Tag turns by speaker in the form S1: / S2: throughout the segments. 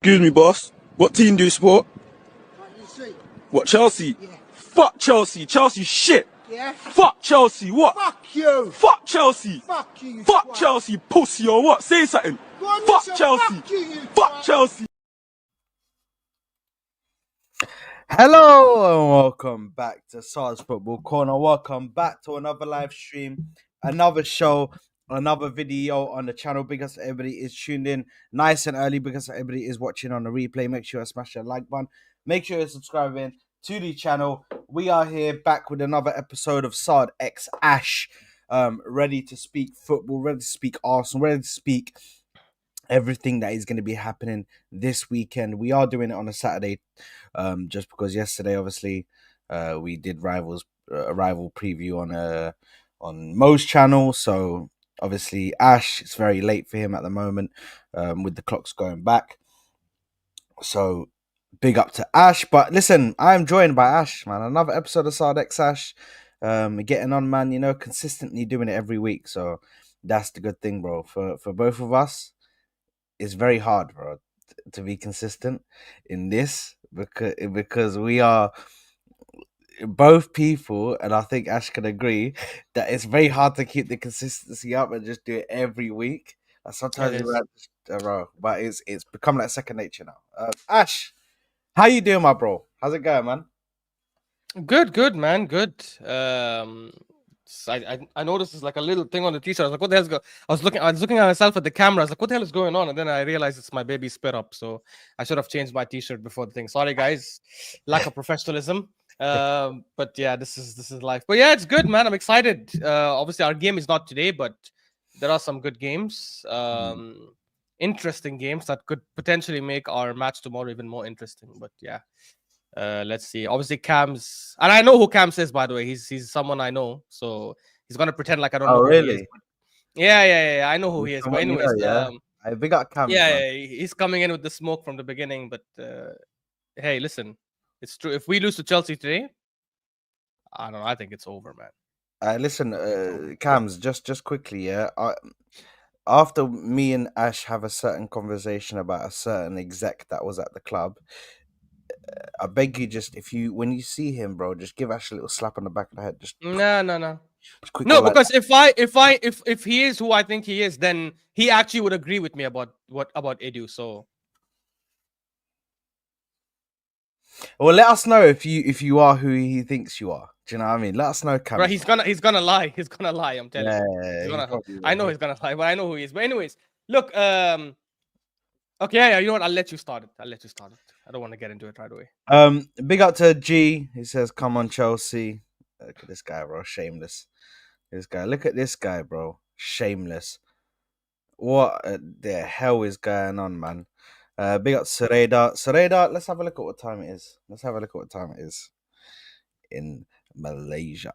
S1: Excuse me, boss. What team do you support?
S2: You see?
S1: What, Chelsea?
S2: Yeah.
S1: Fuck Chelsea. Chelsea shit.
S2: Yeah?
S1: Fuck Chelsea. What?
S2: Fuck you!
S1: Fuck Chelsea.
S2: Fuck you, you
S1: Fuck
S2: twat.
S1: Chelsea, pussy, or what? Say something.
S2: Go on,
S1: Fuck
S2: listen,
S1: Chelsea.
S2: fuck you
S1: Fuck
S2: twat.
S1: Chelsea.
S3: Hello and welcome back to Saad's Football Corner. Welcome back to another live stream, another show, another video on the channel. Because everybody is tuned in nice and early, because everybody is watching on the replay. Make sure you smash that like button. Make sure you're subscribing to the channel. We are here back with another episode of Saad x Ash. Ready to speak football, ready to speak Arsenal, ready to speak everything that is going to be happening this weekend. We are doing it on a Saturday, just because yesterday, obviously, we did rival preview on Mo's channel. So obviously, Ash, it's very late for him at the moment, with the clocks going back. So big up to Ash. But listen, I'm joined by Ash, man. Another episode of Saad x Ash. Getting on, man. You know, consistently doing it every week. So that's the good thing, bro. For both of us, it's very hard, bro, to be consistent in this, because we are both people, and I think Ash can agree that it's very hard to keep the consistency up and just do it every week. Sometimes you're like, bro, but it's become like second nature now. Ash, how you doing, my bro? How's it going, man?
S4: Good, man. Good. I noticed there's like a little thing on the t-shirt. I was like, what the hell's going? I was looking at myself at the camera. I was like, what the hell is going on? And then I realized it's my baby spit up. So I should have changed my t-shirt before the thing. Sorry, guys. Lack of professionalism. But yeah, this is life. But yeah, it's good, man. I'm excited. Obviously our game is not today, but there are some good games. Interesting games that could potentially make our match tomorrow even more interesting. But yeah. Let's see. Obviously, Cam's, and I know who Cam's is, by the way. He's someone I know, so he's gonna pretend like I don't know who he is.
S3: Really?
S4: Yeah. I know who he is. But anyways,
S3: I big up Cam.
S4: yeah, he's coming in with the smoke from the beginning. But hey, listen, it's true. If we lose to Chelsea today, I don't know. I think it's over, man.
S3: Listen, Cams, just quickly, yeah. After me and Ash have a certain conversation about a certain exec that was at the club, I beg you, just when you see him, bro, just give Ash a little slap on the back of the head. Just
S4: No.
S3: quick
S4: No,
S3: like
S4: because if he is who I think he is, then he actually would agree with me about Edu. So,
S3: well, let us know if you are who he thinks you are. Do you know what I mean? Let us know, Cam.
S4: bro, he's gonna lie. He's gonna lie. I'm telling you.
S3: Yeah,
S4: I know he's gonna lie, but I know who he is. But anyways, look. Okay, yeah. You know what? I'll let you start it. I don't want to get into it right away.
S3: Big up to G. He says, "Come on, Chelsea." Look at this guy, bro. Shameless. Look at this guy, bro. Shameless. What the hell is going on, man? Big up Sereda. Let's have a look at what time it is. In Malaysia.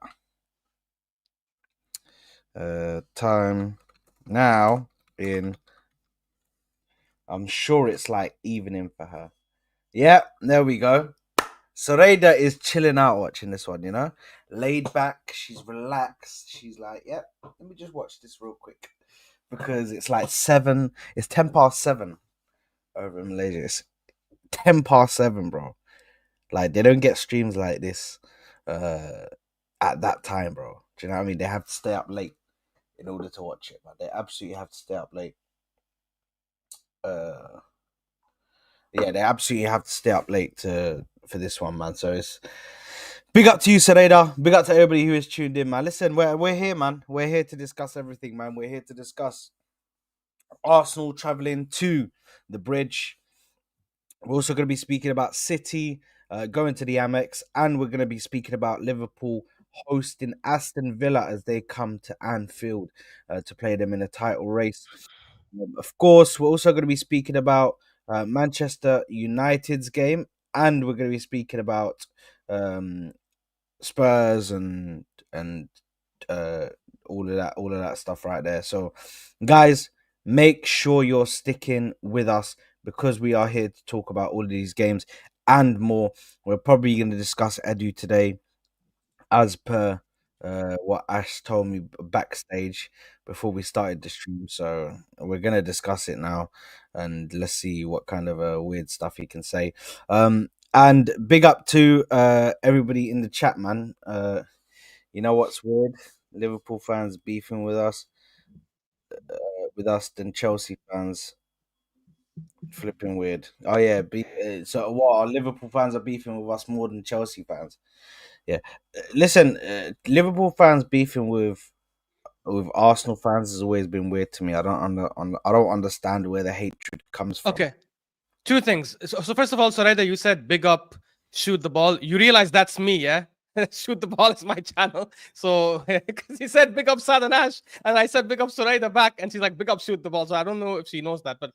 S3: Time now in. I'm sure it's like evening for her. Yeah, there we go. Sereda is chilling out watching this one, you know? Laid back, she's relaxed. She's like, yeah, let me just watch this real quick. Because it's like 10 past 7 over in Malaysia. It's 10 past 7, bro. Like, they don't get streams like this at that time, bro. Do you know what I mean? They have to stay up late in order to watch it. But they absolutely have to stay up late. Yeah, they absolutely have to stay up late for this one, man. So it's big up to you, Sereda. Big up to everybody who is tuned in, man. Listen, we're here, man. We're here to discuss everything, man. We're here to discuss Arsenal traveling to the bridge. We're also going to be speaking about City going to the Amex, and we're going to be speaking about Liverpool hosting Aston Villa as they come to Anfield to play them in a title race. Of course, we're also going to be speaking about Manchester United's game, and we're going to be speaking about Spurs and all of that stuff right there. So, guys, make sure you're sticking with us because we are here to talk about all of these games and more. We're probably going to discuss Edu today, as per what Ash told me backstage before we started the stream. So we're going to discuss it now. and let's see what kind of weird stuff he can say. And big up to everybody in the chat, man. You know what's weird? Liverpool fans beefing with us than Chelsea fans. Flipping weird. Oh yeah, so what? Our Liverpool fans are beefing with us more than Chelsea fans. Yeah, listen, Liverpool fans beefing with Arsenal fans has always been weird to me. I don't understand where the hatred comes from.
S4: Okay, two things. So first of all, Soraida, you said big up, shoot the ball. You realize that's me, yeah? Shoot the ball is my channel. So because he said big up Saad and Ash, and I said big up Soraida back, and she's like big up shoot the ball. So I don't know if she knows that, but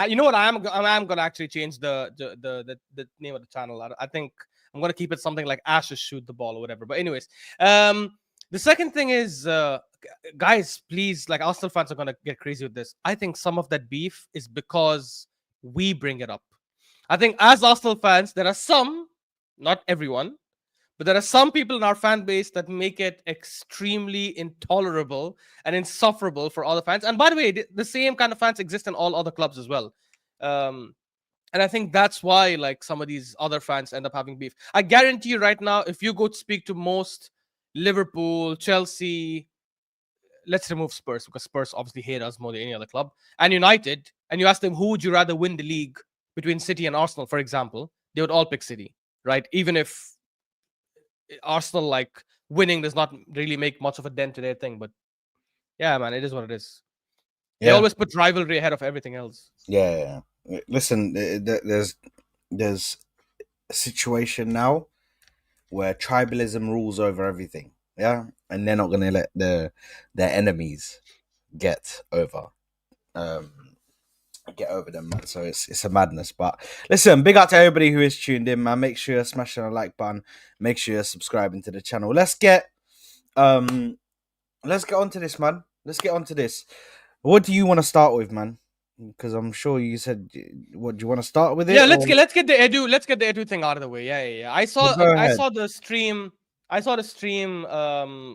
S4: you know what? I am gonna actually change the name of the channel. I think I'm gonna keep it something like Ash's shoot the ball or whatever. But anyways, the second thing is, guys, please, like Arsenal fans are gonna get crazy with this. I think some of that beef is because we bring it up. I think as Arsenal fans, there are some, not everyone, but there are some people in our fan base that make it extremely intolerable and insufferable for other fans. And by the way, the same kind of fans exist in all other clubs as well. And I think that's why like some of these other fans end up having beef. I guarantee you right now, if you go to speak to most Liverpool, Chelsea, let's remove Spurs because Spurs obviously hate us more than any other club, and United, and you ask them who would you rather win the league between City and Arsenal, for example, they would all pick City, right? Even if Arsenal like winning does not really make much of a dent to their thing, but yeah, man, it is what it is. They always put rivalry ahead of everything else.
S3: Yeah. Listen, there's a situation now where tribalism rules over everything. Yeah, and they're not gonna let their enemies get over them, man. So it's a madness. But listen, big up to everybody who is tuned in, man. Make sure you're smashing the like button. Make sure you're subscribing to the channel. Let's get onto this, man. Let's get onto this. What do you want to start with, man? Because I'm sure you said, what do you want to start with?
S4: Yeah, let's get the Edu thing out of the way. Yeah. I saw the stream. I saw the stream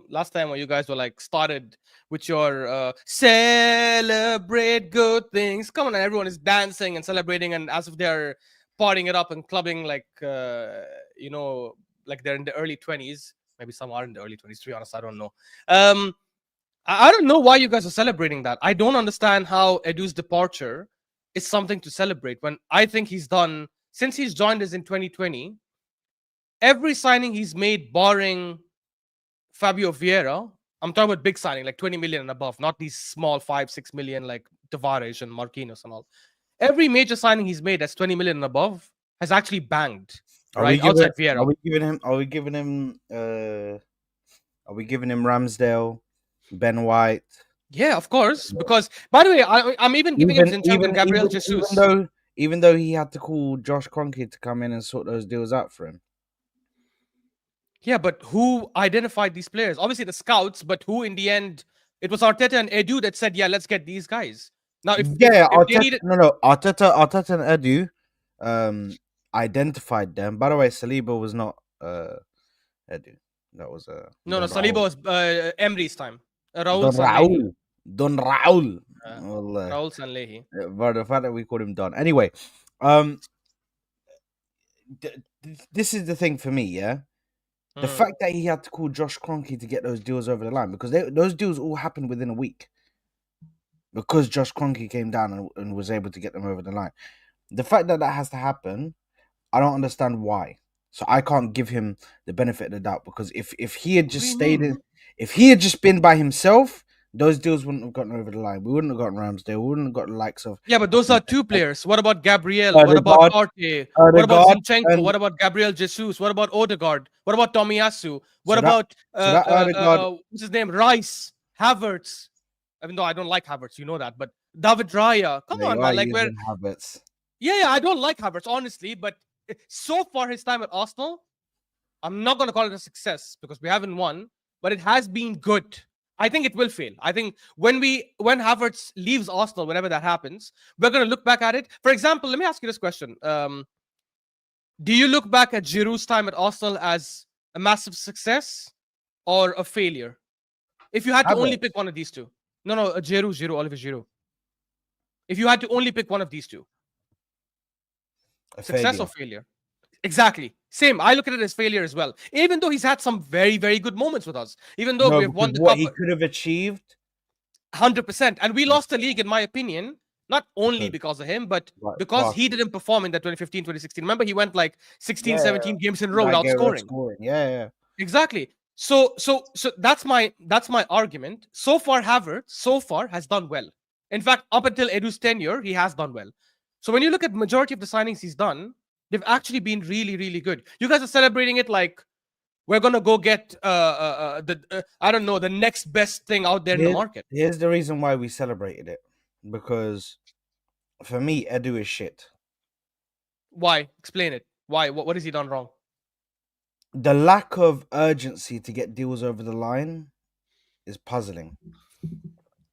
S4: last time where you guys were like started with your celebrate good things. Come on, everyone is dancing and celebrating and as if they're partying it up and clubbing like like they're in the early 20s. Maybe some are in the early 20s. To be honest, I don't know. I don't know why you guys are celebrating that. I don't understand how Edu's departure is something to celebrate when I think he's done, since he's joined us in 2020, every signing he's made, barring Fabio Vieira, I'm talking about big signing, like 20 million and above, not these small 5-6 million like Tavares and Marquinhos and all. Every major signing he's made that's 20 million and above has actually banged. Right? Outside Vieira.
S3: Are we giving him Ramsdale, Ben White?
S4: Yeah, of course. Because, by the way, I'm even giving him Zinchenko and Gabriel Jesus.
S3: Even though he had to call Josh Kroenke to come in and sort those deals out for him.
S4: Yeah, but who identified these players? Obviously the scouts, but who in the end? It was Arteta and Edu that said, "Yeah, let's get these guys." Now,
S3: Arteta and Edu identified them. By the way, Saliba was not Edu. That was
S4: no, Saliba was Emery's time.
S3: Don Raul.
S4: Raul Sanlehi.
S3: But the fact that we called him Don. Anyway, this is the thing for me, yeah? The fact that he had to call Josh Kroenke to get those deals over the line, because those deals all happened within a week. Because Josh Kroenke came down and was able to get them over the line. The fact that has to happen, I don't understand why. So I can't give him the benefit of the doubt, because if he had just if he had just been by himself, those deals wouldn't have gotten over the line. We wouldn't have gotten Ramsdale. We wouldn't have got the likes of...
S4: Yeah, but those are two players. What about Gabriel? What about Partey? What about Zinchenko? What about Gabriel Jesus? What about Odegaard? What about Tomiyasu? What about what's his name? Rice, Havertz. Even though I don't like Havertz, you know that. But David Raya, come on, man. Like
S3: Havertz.
S4: Yeah, I don't like Havertz, honestly. But so far, his time at Arsenal, I'm not going to call it a success because we haven't won, but it has been good. I think it will fail. I think when Havertz leaves Arsenal, whenever that happens, we're going to look back at it. For example, let me ask you this question. Do you look back at Giroud's time at Arsenal as a massive success or a failure? If you had to only pick one of these two. No, Giroud, Olivier Giroud. If you had to only pick one of these two,
S3: A
S4: success
S3: failure.
S4: or failure? Exactly. Same. I look at it as failure as well. Even though he's had some very, very good moments with us. Even though
S3: No,
S4: we've won
S3: because
S4: the
S3: what
S4: cup
S3: he could have achieved,
S4: 100%. And we lost the league, in my opinion, not only because of him, but
S3: like,
S4: because he
S3: class.
S4: didn't perform in that 2015, 2016. Remember, he went like 16,
S3: Yeah,
S4: 17 games in a row
S3: like
S4: without scoring.
S3: scoring. Yeah.
S4: Exactly. So that's my argument. So far, Havertz has done well. In fact, up until Edu's tenure, he has done well. So when you look at majority of the signings he's done, they've actually been really, really good. You guys are celebrating it like we're gonna go get I don't know, the next best thing out there in the market.
S3: Here's the reason why we celebrated it. Because for me, Edu is shit.
S4: Why? Explain it. Why? What has he done wrong?
S3: The lack of urgency to get deals over the line is puzzling.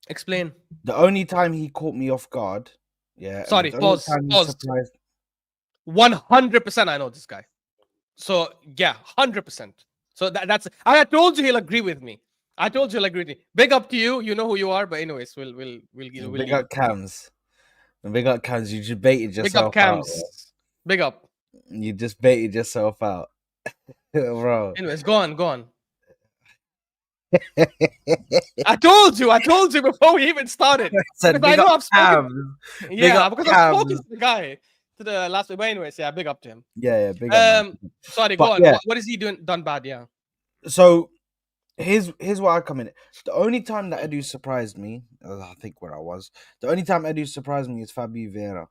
S4: Explain.
S3: The only time he caught me off guard, and
S4: Sorry,
S3: the only
S4: pause.
S3: time he
S4: Pause.
S3: surprised.
S4: 100% I know this guy. So yeah, 100%. So that's I told you he'll agree with me. I told you he'll agree with me. Big up to you. You know who you are. But anyways, we'll
S3: Big up Cams. Big up Cams. You just baited
S4: big up
S3: yourself out.
S4: Cams. Big up.
S3: You just baited yourself out, bro.
S4: Anyways, go on. I told you before we even started.
S3: Said,
S4: Because I know I've spoken.
S3: Cams.
S4: Yeah, because I've spoken to the guy to the last week. But anyways, yeah, big up to him.
S3: Yeah, big up. Man.
S4: Sorry,
S3: But
S4: go on.
S3: yeah.
S4: What is he done bad? Yeah.
S3: So here's where I come in. The only time that Edu surprised me, I think where I was, the only time Edu surprised me is Fabio Vieira.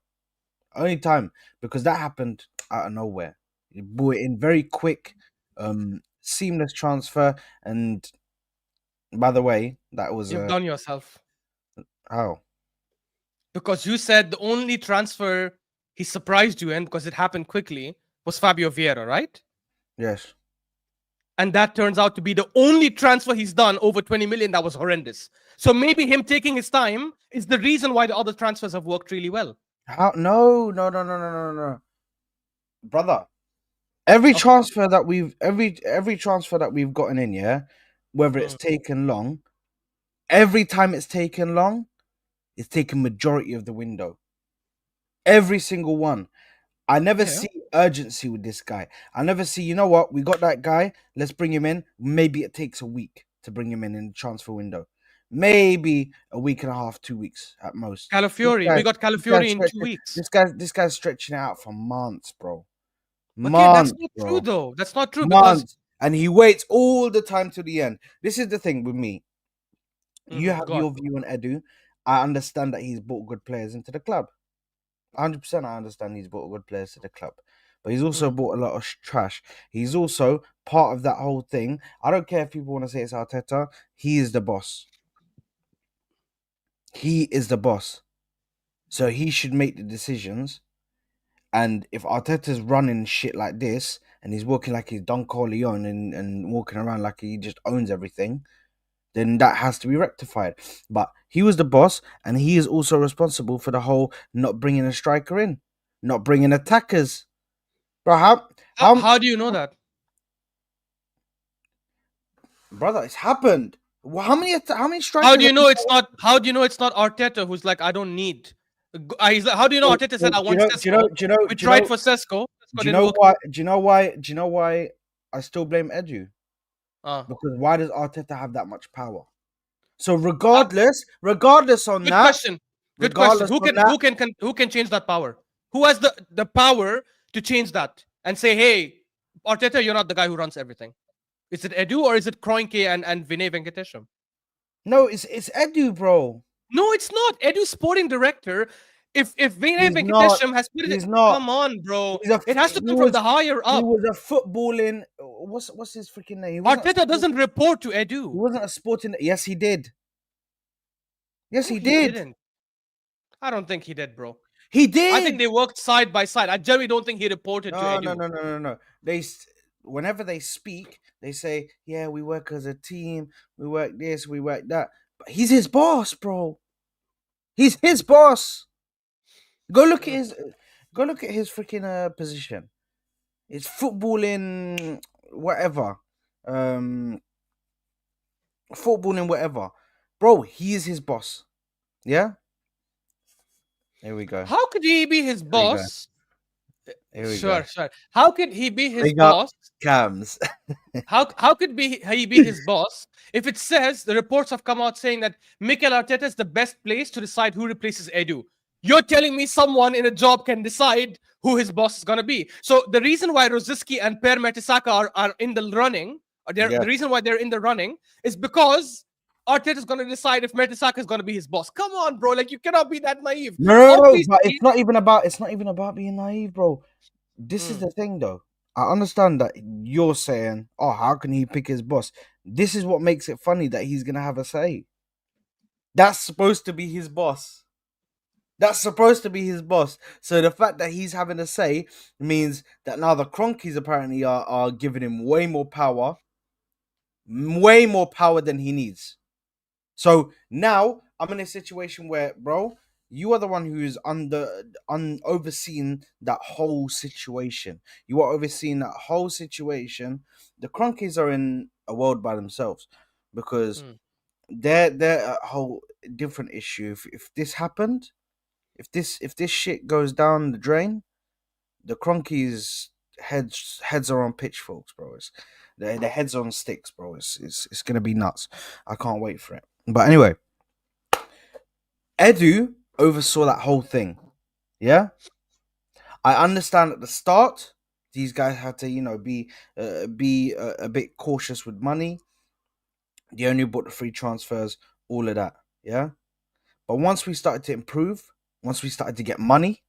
S3: Only time, because that happened out of nowhere. He brought it in very quick, seamless transfer. And by the way, that was
S4: You've done yourself.
S3: how?
S4: Because you said the only transfer he surprised you in, because it happened quickly, was Fabio Vieira, right?
S3: Yes.
S4: And that turns out to be the only transfer he's done over 20 million that was horrendous. So maybe him taking his time is the reason why the other transfers have worked really well.
S3: How? No. Brother. Every transfer that we've gotten in, yeah, whether it's taken long, every time it's taken long, it's taken majority of the window. Every single one. I never see urgency with this guy. I never see, you know what, we got that guy, let's bring him in. Maybe it takes a week to bring him in the transfer window. Maybe a week and a half, 2 weeks at most.
S4: Calafiori, we got Calafiori in 2 weeks.
S3: This guy's stretching it out for months, bro.
S4: But that's not true, though. That's not true because
S3: and he waits all the time to the end. This is the thing with me. You have your view on Edu. I understand that he's brought good players into the club. 100% I understand he's brought good players to the club. But he's also bought a lot of trash. He's also part of that whole thing. I don't care if people want to say it's Arteta. He is the boss. He is the boss. So he should make the decisions. And if Arteta's running shit like this, and he's walking like he's Don Corleone and walking around like he just owns everything, then that has to be rectified. But he was the boss, and he is also responsible for the whole not bringing a striker in, not bringing attackers. Bro,
S4: how do you know that?
S3: Brother, it's happened. How many strikers?
S4: How do you know it's not? How do you know it's not Arteta who's like, I don't need? He's like, how do you know Arteta said I want Sesko? We tried for Sesko.
S3: Do you know why? Do you know why I still blame Edu? Because why does Arteta have that much power? So regardless on that.
S4: Good question. Who can change that power? Who has the power to change that and say, hey, Arteta, you're not the guy who runs everything? Is it Edu or is it Kroenke and Vinay Venkatesham?
S3: No, it's Edu, bro.
S4: No, it's not. Edu's sporting director. If Vinay Venkatesham has put it, come on, bro. It has to come from the higher up.
S3: He was a footballing. What's his freaking name?
S4: Arteta doesn't report to Edu.
S3: He wasn't a sporting. Yes, he did. Yes, he
S4: did.
S3: Didn't.
S4: I don't think he did, bro.
S3: He did.
S4: I think they worked side by side. I generally don't think he reported to Edu.
S3: No. Whenever they speak, they say, "Yeah, we work as a team. We work this, we work that." But he's his boss, bro. He's his boss. Go look at his freaking position. It's footballing whatever. Footballing whatever. Bro, he is his boss. Yeah? Here we go.
S4: How could he be his
S3: Here we go.
S4: boss?
S3: Here we
S4: Sure,
S3: go.
S4: sure. How could he be his
S3: Big up
S4: boss?
S3: Cams.
S4: How could he be his boss if it says the reports have come out saying that Mikel Arteta is the best place to decide who replaces Edu? You're telling me someone in a job can decide who his boss is going to be. So the reason why Rosicky and Per Mertesacker are in the running,
S3: Yeah.
S4: the reason why they're in the running is because Arteta is going to decide if Mertesacker is going to be his boss. Come on, bro. Like, you cannot be that naive.
S3: No, but
S4: Obviously-
S3: it's not even about being naive, bro. This is the thing, though. I understand that you're saying, "Oh, how can he pick his boss?" This is what makes it funny that he's gonna have a say. That's supposed to be his boss. That's supposed to be his boss. So the fact that he's having a say means that now the Cronkies apparently are giving him way more power than he needs. So now I'm in a situation where, bro, you are the one who's overseeing that whole situation. You are overseeing that whole situation. The Cronkies are in a world by themselves because they're a whole different issue. If this happened, if this shit goes down the drain, the Cronkies heads are on pitchforks, bro. The heads on sticks, bro. It's gonna be nuts. I can't wait for it. But anyway, Edu oversaw that whole thing. Yeah, I understand at the start these guys had to, be a bit cautious with money. They only bought the free transfers, all of that. Yeah, but once we started to improve, once we started to get money,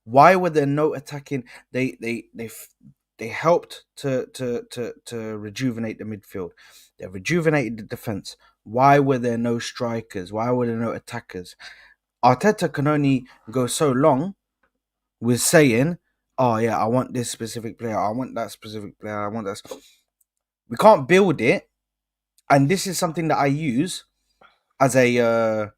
S3: why were there no attacking? They helped to rejuvenate the midfield. They rejuvenated the defense. Why were there no strikers? Why were there no attackers? Arteta can only go so long with saying, "Oh yeah, I want this specific player. I want that specific player. I want that." We can't build it, and this is something that I use as a.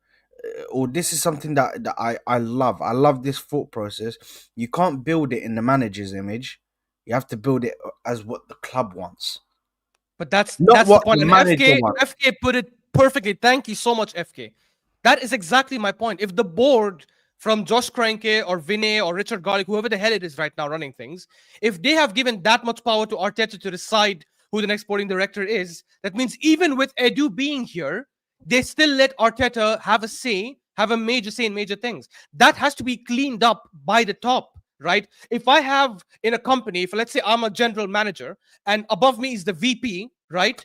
S3: Or this is something that I love. I love this thought process. You can't build it in the manager's image. You have to build it as what the club wants.
S4: But that's
S3: Not
S4: the
S3: what
S4: point.
S3: the
S4: And
S3: manager wants.
S4: FK put it perfectly. Thank you so much, FK. That is exactly my point. If the board from Josh Kroenke or Vinay or Richard Garlick, whoever the hell it is right now running things, if they have given that much power to Arteta to decide who the next sporting director is, that means even with Edu being here, they still let Arteta have a say, have a major say in major things. That has to be cleaned up by the top, right? If I have in a company, if let's say I'm a general manager and above me is the VP, right?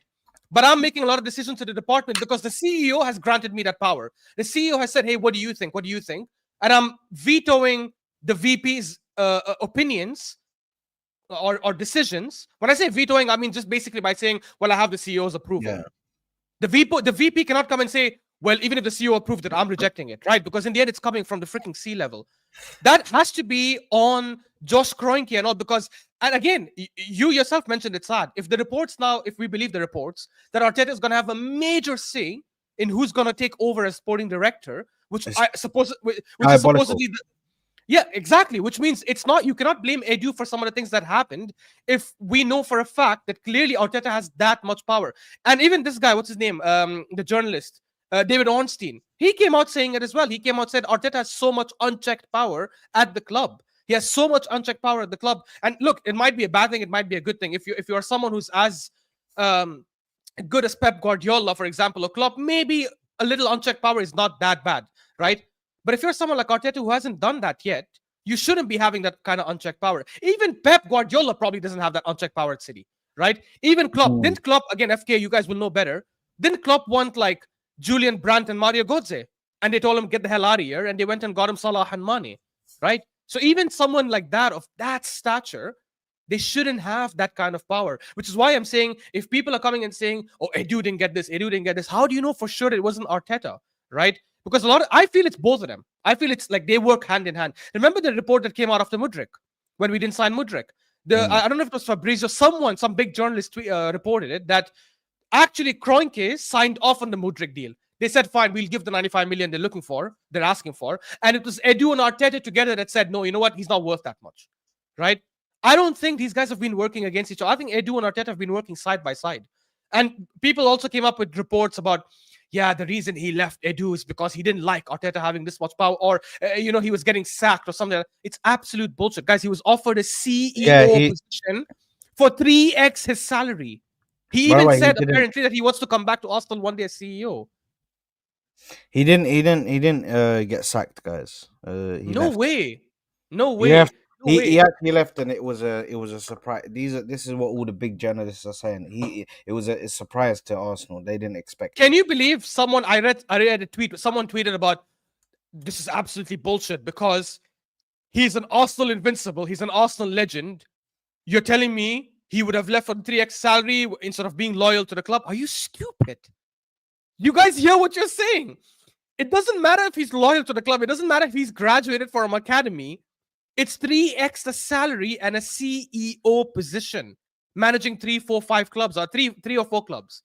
S4: But I'm making a lot of decisions to the department because the CEO has granted me that power. The CEO has said, "Hey, what do you think? What do you think?" And I'm vetoing the VP's opinions or decisions. When I say vetoing, I mean just basically by saying, "Well, I have the CEO's approval."
S3: Yeah.
S4: The VP cannot come and say, "Well, even if the CEO approved it, I'm rejecting it," right? Because in the end, it's coming from the freaking C level. That has to be on Josh Kroenke and all, because, and again, you yourself mentioned it, Saad. If the reports now, if we believe the reports, that Arteta is going to have a major say in who's going to take over as sporting director, which
S3: It's
S4: I suppose, which is
S3: diabolical.
S4: supposedly, yeah, exactly. Which means it's not, you cannot blame Edu for some of the things that happened if we know for a fact that clearly Arteta has that much power. And even this guy, what's his name? The journalist, David Ornstein, he came out saying it as well. He came out said Arteta has so much unchecked power at the club. He has so much unchecked power at the club. And look, it might be a bad thing, it might be a good thing. If you are someone who's as good as Pep Guardiola, for example, or Klopp, maybe a little unchecked power is not that bad, right? But if you're someone like Arteta who hasn't done that yet, you shouldn't be having that kind of unchecked power. Even Pep Guardiola probably doesn't have that unchecked power at City, right? Even Klopp. Didn't Klopp, again, FK, you guys will know better, didn't Klopp want like Julian Brandt and Mario Götze? And they told him, get the hell out of here. And they went and got him Salah and Mane, right? So even someone like that, of that stature, they shouldn't have that kind of power. Which is why I'm saying, if people are coming and saying, "Oh, Edu didn't get this, Edu didn't get this," how do you know for sure it wasn't Arteta, right? Because I feel it's both of them. I feel it's like they work hand in hand. Remember the report that came out after Mudryk, when we didn't sign Mudryk? I don't know if it was Fabrizio, some big journalist reported it, that actually Kroenke signed off on the Mudryk deal. They said, fine, we'll give the 95 million they're asking for. And it was Edu and Arteta together that said, no, you know what? He's not worth that much, right? I don't think these guys have been working against each other. I think Edu and Arteta have been working side by side. And people also came up with reports about, yeah, the reason he left Edu is because he didn't like Arteta having this much power, or he was getting sacked or something. It's absolute bullshit, guys. He was offered a CEO position for 3x his salary. He
S3: By the
S4: even
S3: way,
S4: said apparently that he wants to come back to Arsenal one day as CEO.
S3: He didn't get sacked, guys. He
S4: No
S3: left.
S4: way. No
S3: He
S4: way.
S3: left.
S4: No
S3: He
S4: way.
S3: actually left, and it was a surprise. This is what all the big journalists are saying. It was a surprise to Arsenal. They didn't expect.
S4: Can you believe someone? I read a tweet. Someone tweeted about this is absolutely bullshit because he's an Arsenal invincible. He's an Arsenal legend. You're telling me he would have left for 3x salary instead of being loyal to the club? Are you stupid? You guys hear what you're saying? It doesn't matter if he's loyal to the club. It doesn't matter if he's graduated from academy. It's 3x the salary and a CEO position, managing 3, 4, 5 clubs, or three or four clubs.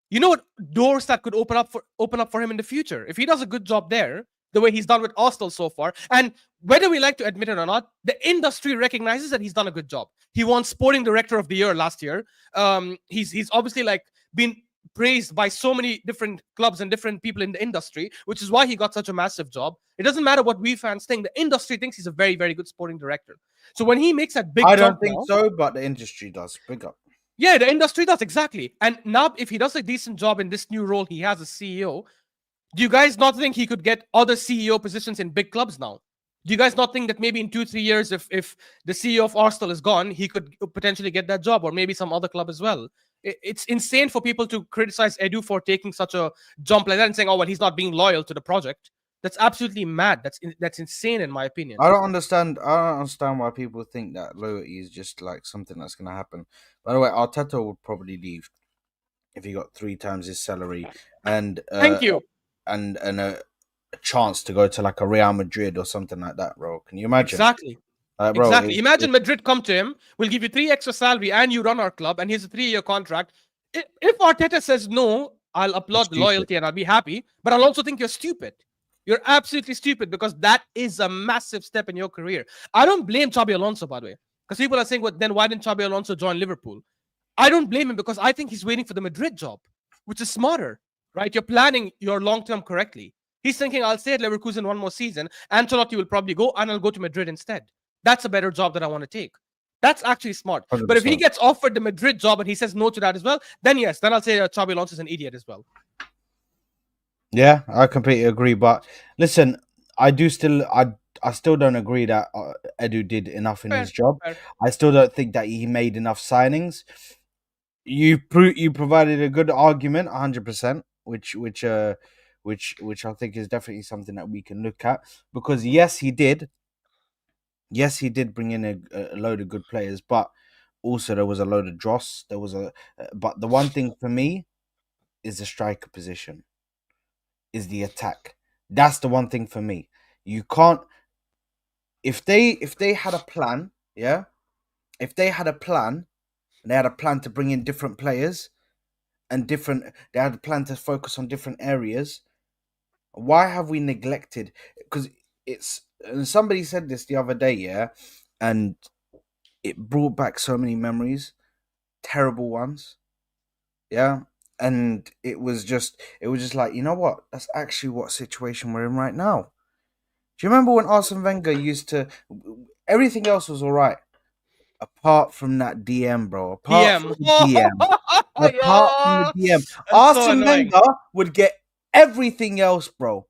S4: You know what doors that could open up for him in the future if he does a good job there, the way he's done with Arsenal so far. And whether we like to admit it or not, the industry recognizes that he's done a good job. He won Sporting Director of the Year last year. He's obviously like been praised by so many different clubs and different people in the industry, which is why he got such a massive job. It doesn't matter what we fans think. The industry thinks he's a very, very good sporting director. So when he makes that big
S3: I
S4: jump
S3: don't think so, but the industry does. Big up.
S4: Yeah, the industry does, exactly. And now, if he does a decent job in this new role he has as CEO, do you guys not think he could get other CEO positions in big clubs now? Do you guys not think that maybe in 2-3 years, if the CEO of Arsenal is gone, he could potentially get that job, or maybe some other club as well? It's insane for people to criticize Edu for taking such a jump like that and saying, oh, well, he's not being loyal to the project. That's absolutely mad. That's insane, in my opinion.
S3: I don't understand why people think that loyalty is just like something that's going to happen. By the way, Arteta would probably leave if he got 3 times his salary and
S4: Thank you.
S3: and a chance to go to like a Real Madrid or something like that, bro. Can you imagine?
S4: Exactly.
S3: Bro,
S4: exactly. Imagine Madrid come to him, we'll give you 3 extra salary and you run our club, and here's a 3-year contract. If Arteta says no, I'll applaud the loyalty and I'll be happy, but I'll also think you're stupid. You're absolutely stupid, because that is a massive step in your career. I don't blame Xabi Alonso, by the way, because people are saying, well, then why didn't Xabi Alonso join Liverpool? I don't blame him, because I think he's waiting for the Madrid job, which is smarter, right? You're planning your long-term correctly. He's thinking, I'll stay at Leverkusen one more season. Ancelotti will probably go, and I'll go to Madrid instead. That's a better job that I want to take. That's actually smart. 100%. But if he gets offered the Madrid job and he says no to that as well, then yes, then I'll say Xabi Alonso is an idiot as well.
S3: Yeah, I completely agree. But listen, I still don't agree that Edu did enough in his job. I still don't think that he made enough signings. You provided a good argument, 100%, which I think is definitely something that we can look at, because yes, he did bring in a load of good players, but also there was a load of dross. But the one thing for me is the striker position, is the attack. That's the one thing for me. You can't, if they had a plan, yeah, if they had a plan, and they had a plan to bring in different players and they had a plan to focus on different areas, why have we neglected? Because and somebody said this the other day, yeah, and it brought back so many memories, terrible ones, yeah. And it was just like, you know what? That's actually what situation we're in right now. Do you remember when Arsene Wenger used to? Everything else was all right, apart from that DM, bro. Apart from the DM, Arsene Wenger would get everything else, bro,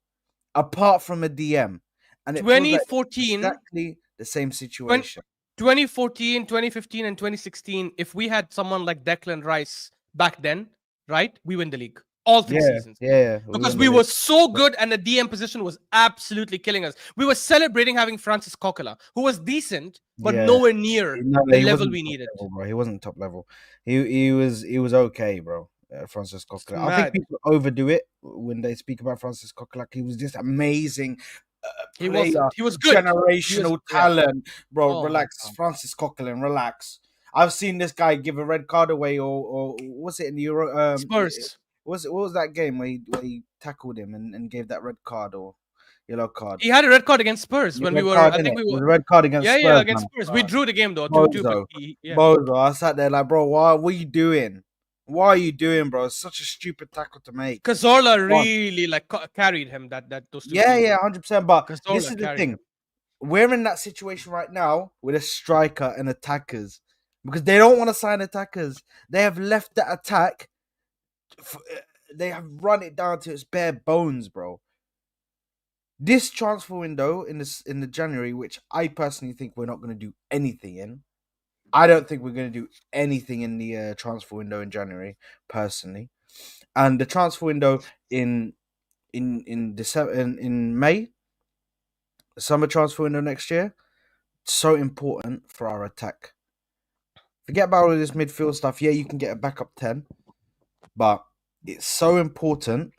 S3: apart from a DM. And it
S4: 2014,
S3: like exactly the same situation.
S4: 2014, 2015, and 2016. If we had someone like Declan Rice back then, right, we win the league all 3 seasons.
S3: Yeah,
S4: because we were so good, and the DM position was absolutely killing us. We were celebrating having Francis Coquelin, who was decent, but nowhere near the level we needed.
S3: Level, bro. He wasn't top level. He was okay, bro. Francis Coquelin. I think people overdo it when they speak about Francis Coquelin. He was just amazing.
S4: He was good.
S3: Generational talent, bro. Relax, Francis Coquelin. Relax. I've seen this guy give a red card away, or what's it in the Euro?
S4: Spurs.
S3: What was that game where he tackled him and gave that red card or yellow card?
S4: He had a red card against Spurs when we were. I think we were.
S3: It was a red card against Spurs.
S4: Yeah, against Spurs. We drew the game though. 2-2.
S3: Bozo. I sat there like, bro, what are you doing? What are you doing, bro? It's such a stupid tackle to make.
S4: Cazorla
S3: One.
S4: really like carried him that those 2
S3: Yeah,
S4: seasons.
S3: 100%. But this
S4: Cazorla
S3: is the
S4: carried
S3: thing.
S4: him.
S3: We're in that situation right now with a striker and attackers because they don't want to sign attackers. They have left the attack. They have run it down to its bare bones, bro. This transfer window in the January, which I personally think we're not going to do anything in. I don't think we're going to do anything in the transfer window in January, personally. And the transfer window in December in May, the summer transfer window next year, so important for our attack. Forget about all this midfield stuff. Yeah, you can get a backup 10, but it's so important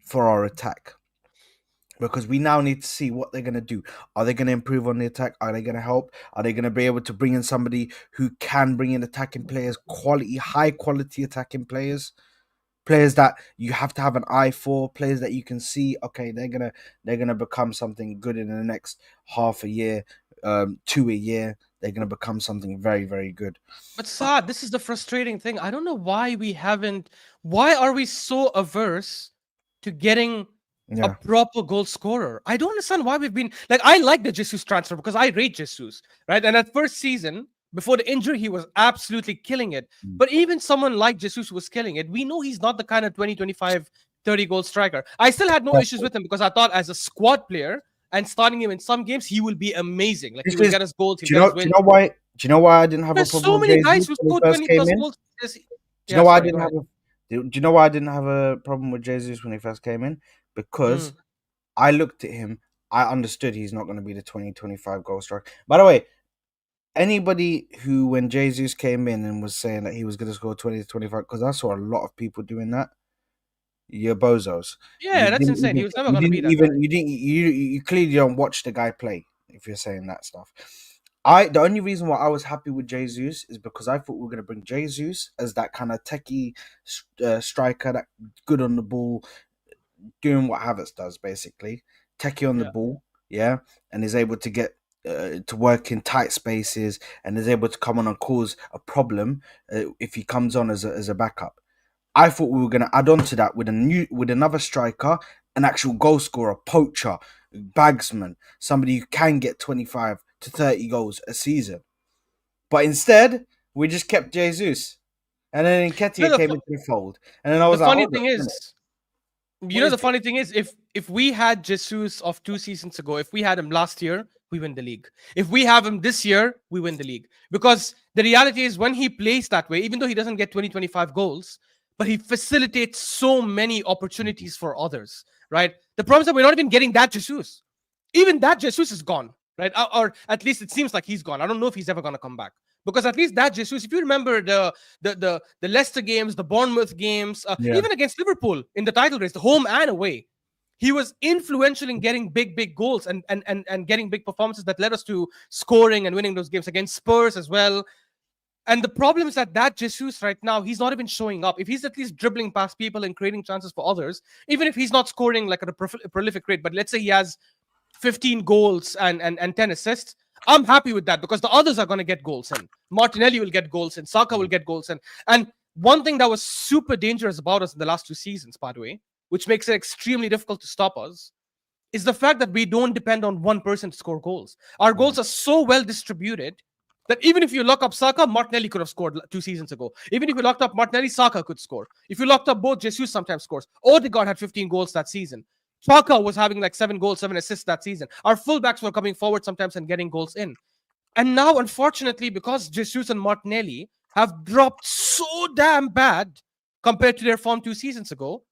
S3: for our attack because we now need to see what they're going to do. Are they going to improve on the attack? Are they going to help? Are they going to be able to bring in somebody who can bring in attacking players, high quality attacking players? Players that you have to have an eye for, players that you can see, okay, they're gonna become something good in the next half a year, 2 a year. They're gonna become something very, very good.
S4: But Saad, this is the frustrating thing. I don't know why we haven't. Why are we so averse to getting a
S3: Yeah,
S4: proper goal scorer? I don't understand why we've been like. I like the Jesus transfer because I rate Jesus, right? And at first season, before the injury, he was absolutely killing it.
S3: Mm.
S4: But even someone like Jesus was killing it. We know he's not the kind of 20, 25, 30 goal striker. I still had no issues with him because I thought as a squad player and starting him in some games, he will be amazing. Like he
S3: this
S4: will
S3: is.
S4: get us goals, he'll
S3: Do you
S4: get
S3: know?
S4: us
S3: Do you
S4: wins.
S3: know why? Do you know why I didn't have a
S4: There's
S3: problem
S4: so
S3: with
S4: many
S3: Jesus
S4: guys who
S3: when he
S4: scored
S3: first
S4: 20
S3: came
S4: plus
S3: in?
S4: goals.
S3: Do you
S4: Yeah,
S3: know why I
S4: sorry, go
S3: didn't have
S4: ahead.
S3: a? Do you know why I didn't have a problem with Jesus when he first came in? Because
S4: Mm.
S3: I looked at him. I understood he's not going to be the 2025 goal striker. By the way, anybody who, when Jesus came in and was saying that he was going to score 20 to 25, because I saw a lot of people doing that, you're bozos.
S4: Yeah, that's insane. He was never going to be that guy.
S3: You clearly don't watch the guy play if you're saying that stuff. The only reason why I was happy with Jesus is because I thought we were going to bring Jesus as that kind of techie striker, that good on the ball, doing what Havertz does, basically. Techie on the
S4: Yeah.
S3: ball, yeah, and is able to get to work in tight spaces and is able to come on and cause a problem if he comes on as a backup. I thought we were going to add on to that with another striker, an actual goal scorer, poacher, bagsman, somebody who can get 25 to 30 goals a season. But instead, we just kept Jesus. And then
S4: You
S3: Nketiah
S4: know,
S3: came into the fold. And then I
S4: the
S3: was like,
S4: funny
S3: hold on
S4: thing
S3: a minute.
S4: is,
S3: What is
S4: the
S3: this?
S4: funny thing is, if we had Jesus of 2 seasons ago, if we had him last year, we win the league. If we have him this year, we win the league. Because the reality is, when he plays that way, even though he doesn't get 20, 25 goals, but he facilitates so many opportunities for others, right? The problem is that we're not even getting that Jesus. Even that Jesus is gone, right? Or at least it seems like he's gone. I don't know if he's ever going to come back. Because at least that Jesus, if you remember the Leicester games, the Bournemouth games,
S3: Yeah.
S4: even against Liverpool in the title race, the home and away, he was influential in getting big goals and getting big performances that led us to scoring and winning those games against Spurs as well. And the problem is that Jesus right now, he's not even showing up. If he's at least dribbling past people and creating chances for others, even if he's not scoring like at a prolific rate, but let's say he has 15 goals and 10 assists, I'm happy with that because the others are going to get goals in. Martinelli will get goals in. Saka will get goals in. And one thing that was super dangerous about us in the last 2 seasons, by the way, which makes it extremely difficult to stop us, is the fact that we don't depend on one person to score goals. Our goals are so well distributed that even if you lock up Saka, Martinelli could have scored 2 seasons ago. Even if you locked up Martinelli, Saka could score. If you locked up both, Jesus sometimes scores. Odegaard had 15 goals that season. Chaka was having like 7 goals, 7 assists that season. Our fullbacks were coming forward sometimes and getting goals in. And now, unfortunately, because Jesus and Martinelli have dropped so damn bad compared to their form 2 seasons ago,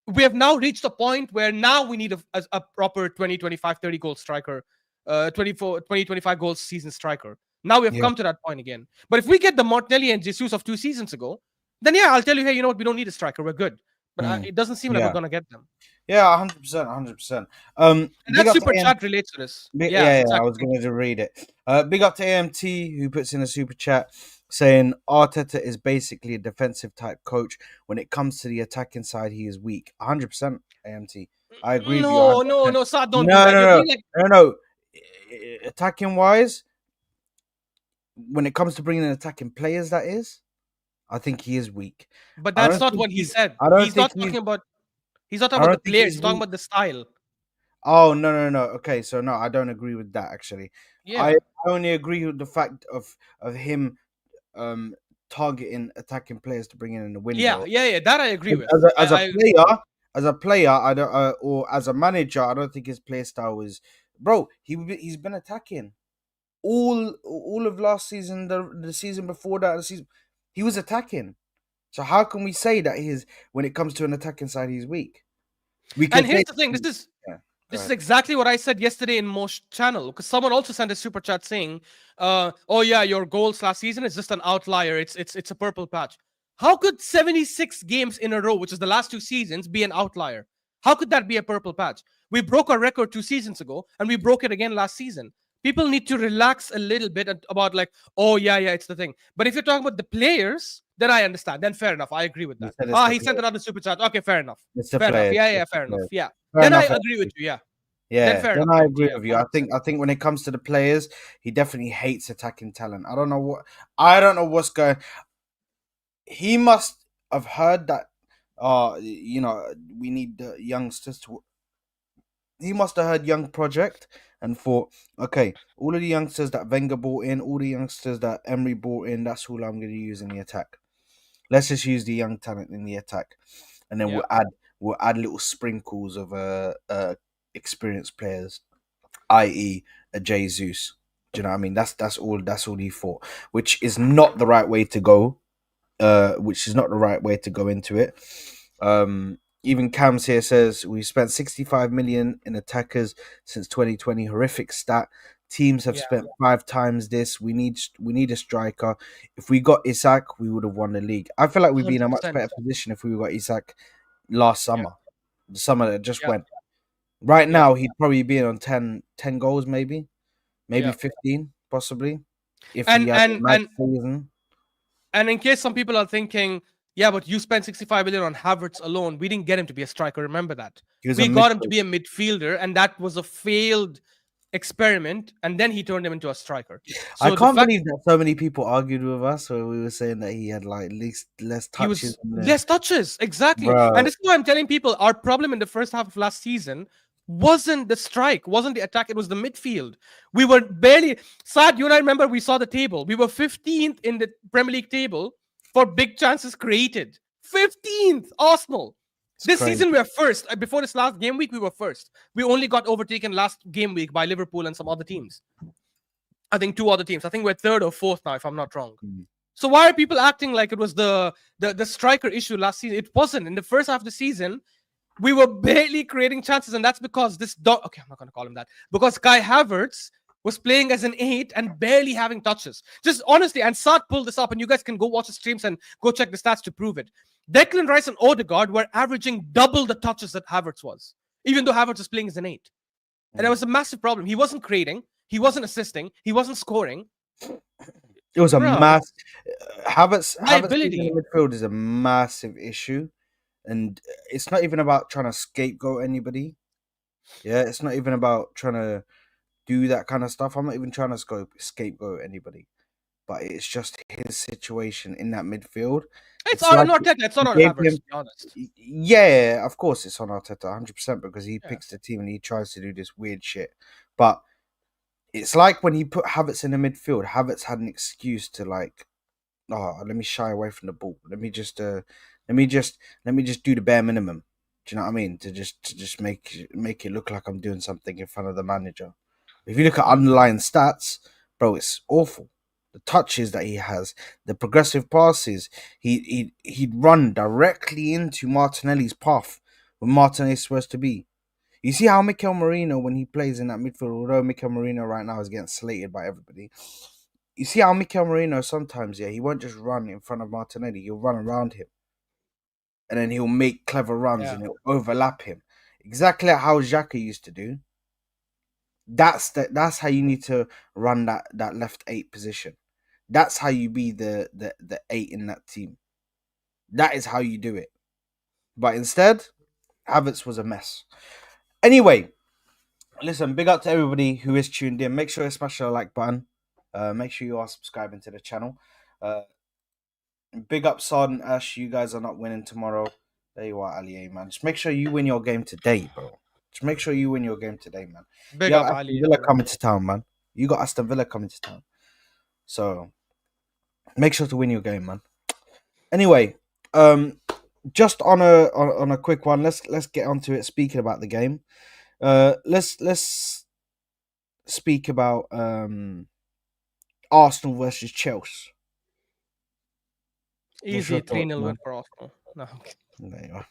S4: we have now reached a point where now we need a proper 20, 25, 30 goal striker, 24, 20, 25 goals season striker. Now we have
S3: Yeah.
S4: come to that point again. But if we get the Martinelli and Jesus of 2 seasons ago, then yeah, I'll tell you, hey, you know what? We don't need a striker. We're good. But it doesn't seem like we're
S3: Yeah.
S4: going to get them.
S3: Yeah, 100%, 100%.
S4: And
S3: Big
S4: that
S3: up to
S4: super
S3: AM.
S4: chat relates to this.
S3: Yeah,
S4: Yeah,
S3: I
S4: exactly.
S3: was going to read it. Big up to AMT who puts in a super chat saying Arteta is basically a defensive type coach. When it comes to the attacking side, he is weak. 100% AMT. I agree with you.
S4: No,
S3: 100%.
S4: no, Saad, don't do
S3: No,
S4: that. You're
S3: no,
S4: being like,
S3: no, no. Attacking wise, when it comes to bringing in attacking players, that is, I think he is weak.
S4: But
S3: I
S4: that's
S3: don't
S4: not
S3: think
S4: what he
S3: he's.
S4: said.
S3: I don't
S4: He's not
S3: think he's.
S4: talking about. He's not talking
S3: I
S4: about the
S3: don't think
S4: players.
S3: he's
S4: He's talking
S3: weak.
S4: about the style.
S3: Oh no. Okay, so no, I don't agree with that actually. I
S4: Yeah.
S3: only agree with the fact of him um targeting attacking players to bring in the
S4: Yeah.
S3: window.
S4: Yeah. Yeah. That I agree with.
S3: As a
S4: I agree with
S3: player,
S4: you.
S3: I don't or as a manager, I don't think his play style is. Bro, he's been attacking all of last season, the season before that, the season he was attacking. So how can we say that he's when it comes to an attacking side he's weak? We can
S4: And
S3: say
S4: here's the thing. This is
S3: yeah. Go
S4: This is
S3: ahead.
S4: exactly what I said yesterday in Mo's channel because someone also sent a super chat saying, "Oh yeah, your goals last season is just an outlier. It's a purple patch." How could 76 games in a row, which is the last 2 seasons, be an outlier? How could that be a purple patch? We broke our record 2 seasons ago, and we broke it again last season. People need to relax a little bit about like, oh yeah, it's the thing. But if you're talking about the players, then I understand. Then fair enough. I agree with
S3: You
S4: that.
S3: said it's
S4: Ah,
S3: the
S4: he sent
S3: players.
S4: another super chat. Okay, fair enough.
S3: It's the
S4: Fair enough.
S3: players.
S4: Yeah,
S3: It's the
S4: fair enough.
S3: players.
S4: Yeah.
S3: Fair
S4: Then I
S3: enough.
S4: agree with you. Yeah. Then
S3: Yeah,
S4: fair
S3: then
S4: enough.
S3: I
S4: Then
S3: agree
S4: yeah,
S3: with you.
S4: 100%.
S3: I think when it comes to the players, he definitely hates attacking talent. I don't know what's going. He must have heard that. We need the youngsters to. He must have heard Young Project and thought, okay, all of the youngsters that Wenger brought in, all the youngsters that Emery brought in, that's all I'm going to use in the attack. Let's just use the young talent in the attack, and then
S4: Yeah.
S3: we'll add little sprinkles of experienced players, i.e., a Jesus. Do you know what I mean? That's all he thought, which is not the right way to go. Which is not the right way to go into it. Even Cams here says we spent 65 million in attackers since 2020. Horrific stat. Teams have
S4: Yeah.
S3: spent 5 times this. We need a striker. If we got Isak, we would have won the league. I feel like we'd be in a much
S4: 100%.
S3: better position if we got Isak last
S4: Yeah.
S3: summer, the summer that just
S4: Yeah.
S3: went. Right
S4: Yeah.
S3: now, he'd probably be on 10 goals, maybe
S4: Yeah.
S3: 15, possibly, if he
S4: And
S3: had a
S4: and
S3: nice
S4: and
S3: season.
S4: and in case some people are thinking, yeah, but you spent 65 million on Havertz alone. We didn't get him to be a striker. Remember that.
S3: He was a
S4: We got him to
S3: midfield.
S4: be a midfielder, and that was a failed experiment. And then he turned him into a striker.
S3: I
S4: So the
S3: can't
S4: fact
S3: believe that so many people argued with us where we were saying that he had like least less
S4: he
S3: touches
S4: was
S3: in the
S4: less touches, exactly. And
S3: bro.
S4: this is why I'm telling people our problem in the first half of last season wasn't the strike, wasn't the attack, it was the midfield. We were barely Saad, you and I remember we saw the table. We were 15th in the Premier League table for big chances created. 15th, Arsenal.
S3: It's
S4: This
S3: crazy.
S4: season we are first. Before this last game week, we were first. We only got overtaken last game week by Liverpool and some other teams. I think 2 other teams. I think we're third or fourth now, if I'm not wrong.
S3: Mm.
S4: So why are people acting like it was the striker issue last season? It wasn't. In the first half of the season, we were barely creating chances, and that's because okay, I'm not going to call him that, because Kai Havertz was playing as an 8 and barely having touches. Just honestly, and Saad pulled this up, and you guys can go watch the streams and go check the stats to prove it. Declan Rice and Odegaard were averaging double the touches that Havertz was, even though Havertz was playing as an 8. And that was a massive problem. He wasn't creating, he wasn't assisting, he wasn't scoring.
S3: It was a
S4: Bro,
S3: Havertz being
S4: liability.
S3: in the midfield is a massive issue, and it's not even about trying to scapegoat anybody. Yeah, it's not even about trying to do that kind of stuff. I'm not even trying to scapegoat anybody, but it's just his situation in that midfield.
S4: It's
S3: It's
S4: on
S3: like
S4: Arteta. It's not
S3: he
S4: on
S3: gave
S4: Havertz,
S3: him.
S4: to be honest.
S3: Yeah, of course it's on Arteta 100% because he
S4: Yeah.
S3: picks the team and he tries to do this weird shit. But it's like when he put Havertz in the midfield, Havertz had an excuse to like, oh, let me shy away from the ball. Let me just do the bare minimum. Do you know what I mean? To just make it look like I'm doing something in front of the manager. If you look at underlying stats, bro, it's awful. The touches that he has, the progressive passes, he'd run directly into Martinelli's path when Martinelli's supposed to be. You see how Mikel Merino, when he plays in that midfield, although Mikel Merino right now is getting slated by everybody, you see how Mikel Merino sometimes, yeah, he won't just run in front of Martinelli, he'll run around him. And then he'll make clever runs
S4: Yeah.
S3: and he'll overlap him. Exactly like how Xhaka used to do. That's how you need to run that left 8 position. That's how you be the 8 in that team. That is how you do it. But instead, Havertz was a mess. Anyway, listen, big up to everybody who is tuned in. Make sure you smash the like button. Make sure you are subscribing to the channel. Big up, Saad and Ash. You guys are not winning tomorrow. There you are, Ali, man. Just make sure you win your game today, bro. Just make sure you win your game today, man.
S4: Big
S3: You have
S4: up
S3: Aston
S4: Ali.
S3: Villa coming to town, man. You got Aston Villa coming to town. So make sure to win your game, man. Anyway, just on a quick one, let's get onto it. Speaking about the game, let's speak about Arsenal versus Chelsea.
S4: Easy
S3: your thoughts,
S4: 3-0
S3: man?
S4: win for Arsenal. No, I'm kidding.
S3: There you are.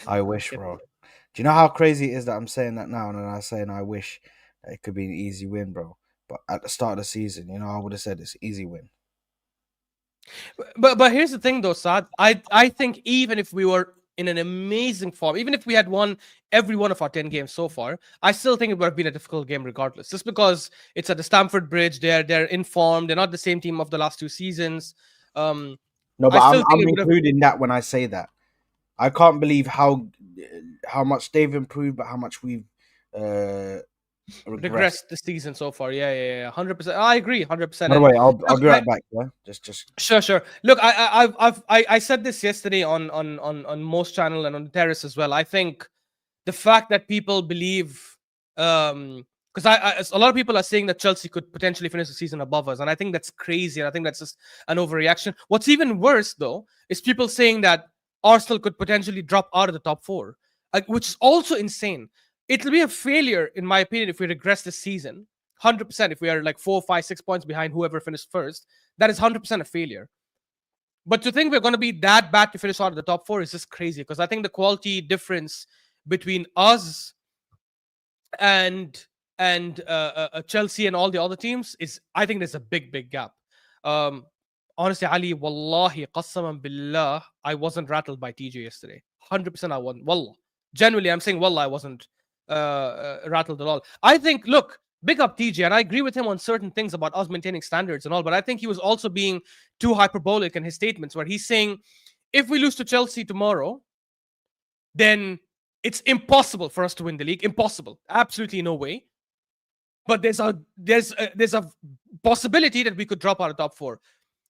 S3: I wish, bro. Do you know how crazy it is that I'm saying that now, and then I'm saying I wish that it could be an easy win, bro? But at the start of the season, I would have said it's easy win.
S4: But here's the thing though, Saad. I think even if we were in an amazing form, even if we had won every one of our 10 games so far, I still think it would have been a difficult game regardless. Just because it's at the Stamford Bridge, they're informed, they're not the same team of the last 2 seasons.
S3: No, but I'm including that when I say that. I can't believe how much they've improved, but how much we've
S4: regressed this season so far. Yeah, 100%. I agree, 100%.
S3: By the way, I'll be right back. Yeah, just
S4: sure. Look, I said this yesterday on most channel and on the terrace as well. I think the fact that people believe, because a lot of people are saying that Chelsea could potentially finish the season above us, and I think that's crazy. And I think that's just an overreaction. What's even worse though is people saying that Arsenal could potentially drop out of the top 4, which is also insane. It'll be a failure, in my opinion, if we regress this season. 100%. If we are like 4, 5, 6 points behind whoever finished first, that is 100% a failure. But to think we're going to be that bad to finish out of the top 4 is just crazy, because I think the quality difference between us and Chelsea and all the other teams is, I think there's a big gap. Honestly, Ali, wallahi, qasaman billah, I wasn't rattled by TJ yesterday. 100% I wasn't. Wallah. Genuinely, I'm saying wallah, I wasn't rattled at all. I think, look, big up TJ, and I agree with him on certain things about us maintaining standards and all, but I think he was also being too hyperbolic in his statements, where he's saying, if we lose to Chelsea tomorrow, then it's impossible for us to win the league. Impossible. Absolutely no way. But there's a possibility that we could drop out of top 4.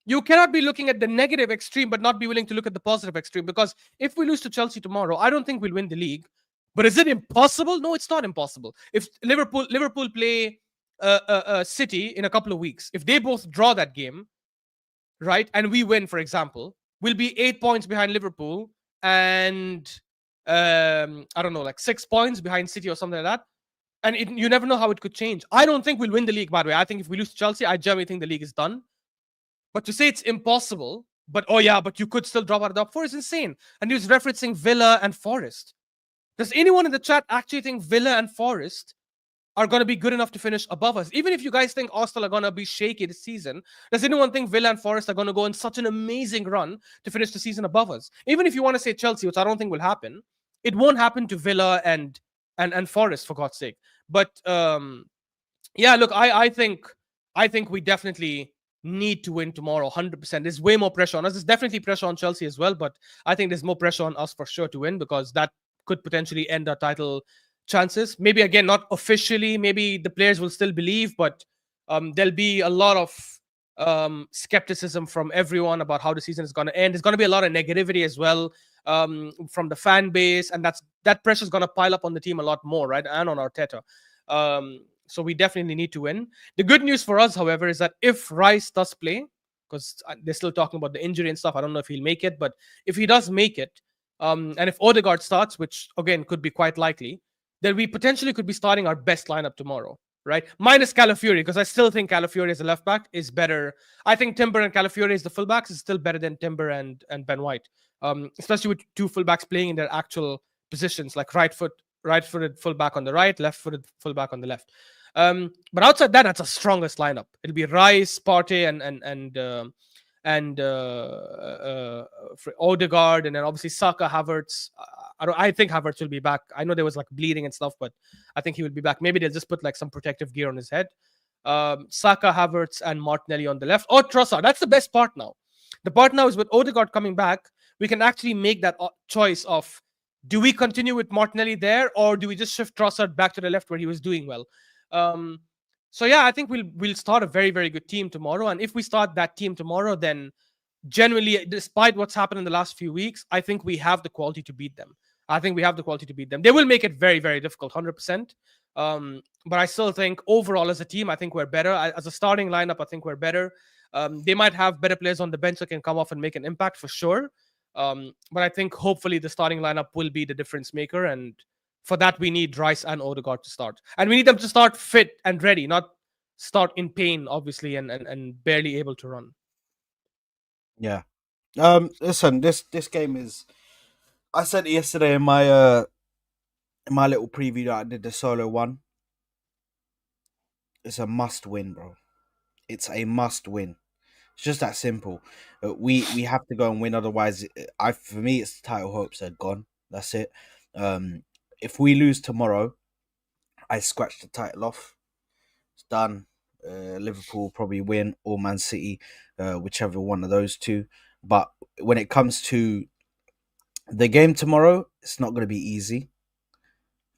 S4: You cannot be looking at the negative extreme but not be willing to look at the positive extreme, because if we lose to Chelsea tomorrow, I don't think we'll win the league. But is it impossible? No, it's not impossible. If Liverpool play City in a couple of weeks, if they both draw that game, right, and we win, for example, we'll be 8 points behind Liverpool and I don't know, like 6 points behind City or something like that. And you never know how it could change. I don't think we'll win the league, by the way. I think if we lose to Chelsea, I genuinely think the league is done. But to say it's impossible, but you could still drop out of the top 4 is insane. And he was referencing Villa and Forest. Does anyone in the chat actually think Villa and Forest are going to be good enough to finish above us? Even if you guys think Arsenal are going to be shaky this season, does anyone think Villa and Forest are going to go on such an amazing run to finish the season above us? Even if you want to say Chelsea, which I don't think will happen, it won't happen to Villa and Forest, for God's sake. But yeah, look, I think we definitely need to win tomorrow, 100%. There's way more pressure on us. There's definitely pressure on Chelsea as well, but I think there's more pressure on us for sure to win, because that could potentially end our title chances. Maybe again, not officially. Maybe the players will still believe, but there'll be a lot of skepticism from everyone about how the season is going to end. There's going to be a lot of negativity as well from the fan base, and that pressure is going to pile up on the team a lot more, right? And on Arteta. So we definitely need to win. The good news for us, however, is that if Rice does play, because they're still talking about the injury and stuff, I don't know if he'll make it, but if he does make it, and if ODEGAARD starts, which again could be quite likely, then we potentially could be starting our best lineup tomorrow, right? Minus Calafiori, because I still think Calafiori as a left back is better. I think Timber and Calafiori as the fullbacks is still better than Timber and Ben White, especially with 2 fullbacks playing in their actual positions, like right-footed fullback on the right, left-footed fullback on the left. But outside that, that's our strongest lineup. It'll be Rice, Partey, and Odegaard, and then obviously Saka, Havertz. I think Havertz will be back. I know there was like bleeding and stuff, but I think he will be back. Maybe they'll just put like some protective gear on his head. Saka, Havertz, and Martinelli on the left, or Trossard. That's the best part now. The part now is with Odegaard coming back, we can actually make that choice of, do we continue with Martinelli there, or do we just shift Trossard back to the left where he was doing well? So yeah, I think we'll start a very, very good team tomorrow. And if we start that team tomorrow, then genuinely, despite what's happened in the last few weeks, I think we have the quality to beat them. I think we have the quality to beat them. They will make it very, very difficult, 100%. But I still think overall as a team, I think we're better. As a starting lineup, I think we're better. They might have better players on the bench that can come off and make an impact for sure. But I think hopefully the starting lineup will be the difference maker. And for that, we need Rice and Odegaard to start. And we need them to start fit and ready, not start in pain, obviously, and barely able to run.
S3: Yeah. Listen, this game is. I said it yesterday in my little preview that I did, the solo one. It's a must win, bro. It's a must win. It's just that simple. We have to go and win, otherwise, for me, it's the title hopes are gone. That's it. If we lose tomorrow, I scratch the title off. It's done. Liverpool probably win, or Man City, whichever one of those two. But when it comes to the game tomorrow, it's not going to be easy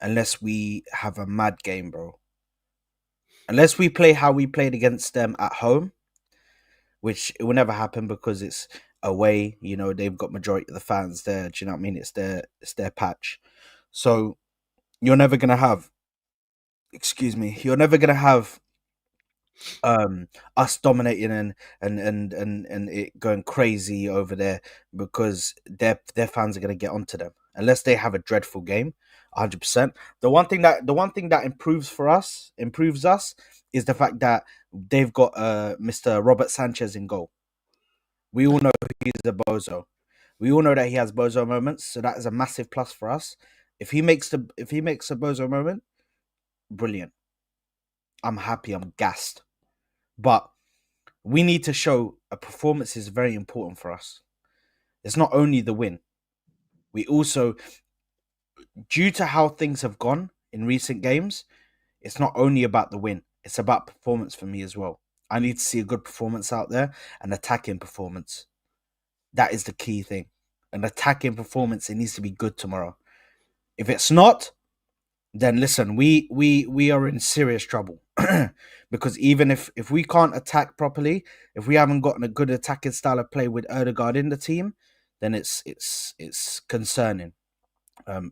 S3: unless we have a mad game, bro. Unless we play how we played against them at home, which it will never happen because it's away. You know, they've got majority of the fans there. Do you know what I mean? It's their patch. So you're never gonna have. Excuse me. You're never gonna have us dominating and it going crazy over there because their fans are gonna get onto them unless they have a dreadful game. 100%. The one thing that improves us is the fact that they've got Mr. Robert Sanchez in goal. We all know he's a bozo. We all know that he has bozo moments, so that is a massive plus for us. If he makes a bozo moment, brilliant. I'm happy. I'm gassed. But we need to show a performance is very important for us. It's not only the win. We also, due to how things have gone in recent games, it's not only about the win. It's about performance for me as well. I need to see a good performance out there, an attacking performance. That is the key thing. An attacking performance, it needs to be good tomorrow. If it's not, then listen, we are in serious trouble. Because even if we can't attack properly, if we haven't gotten a good attacking style of play with ODEGAARD in the team, then it's concerning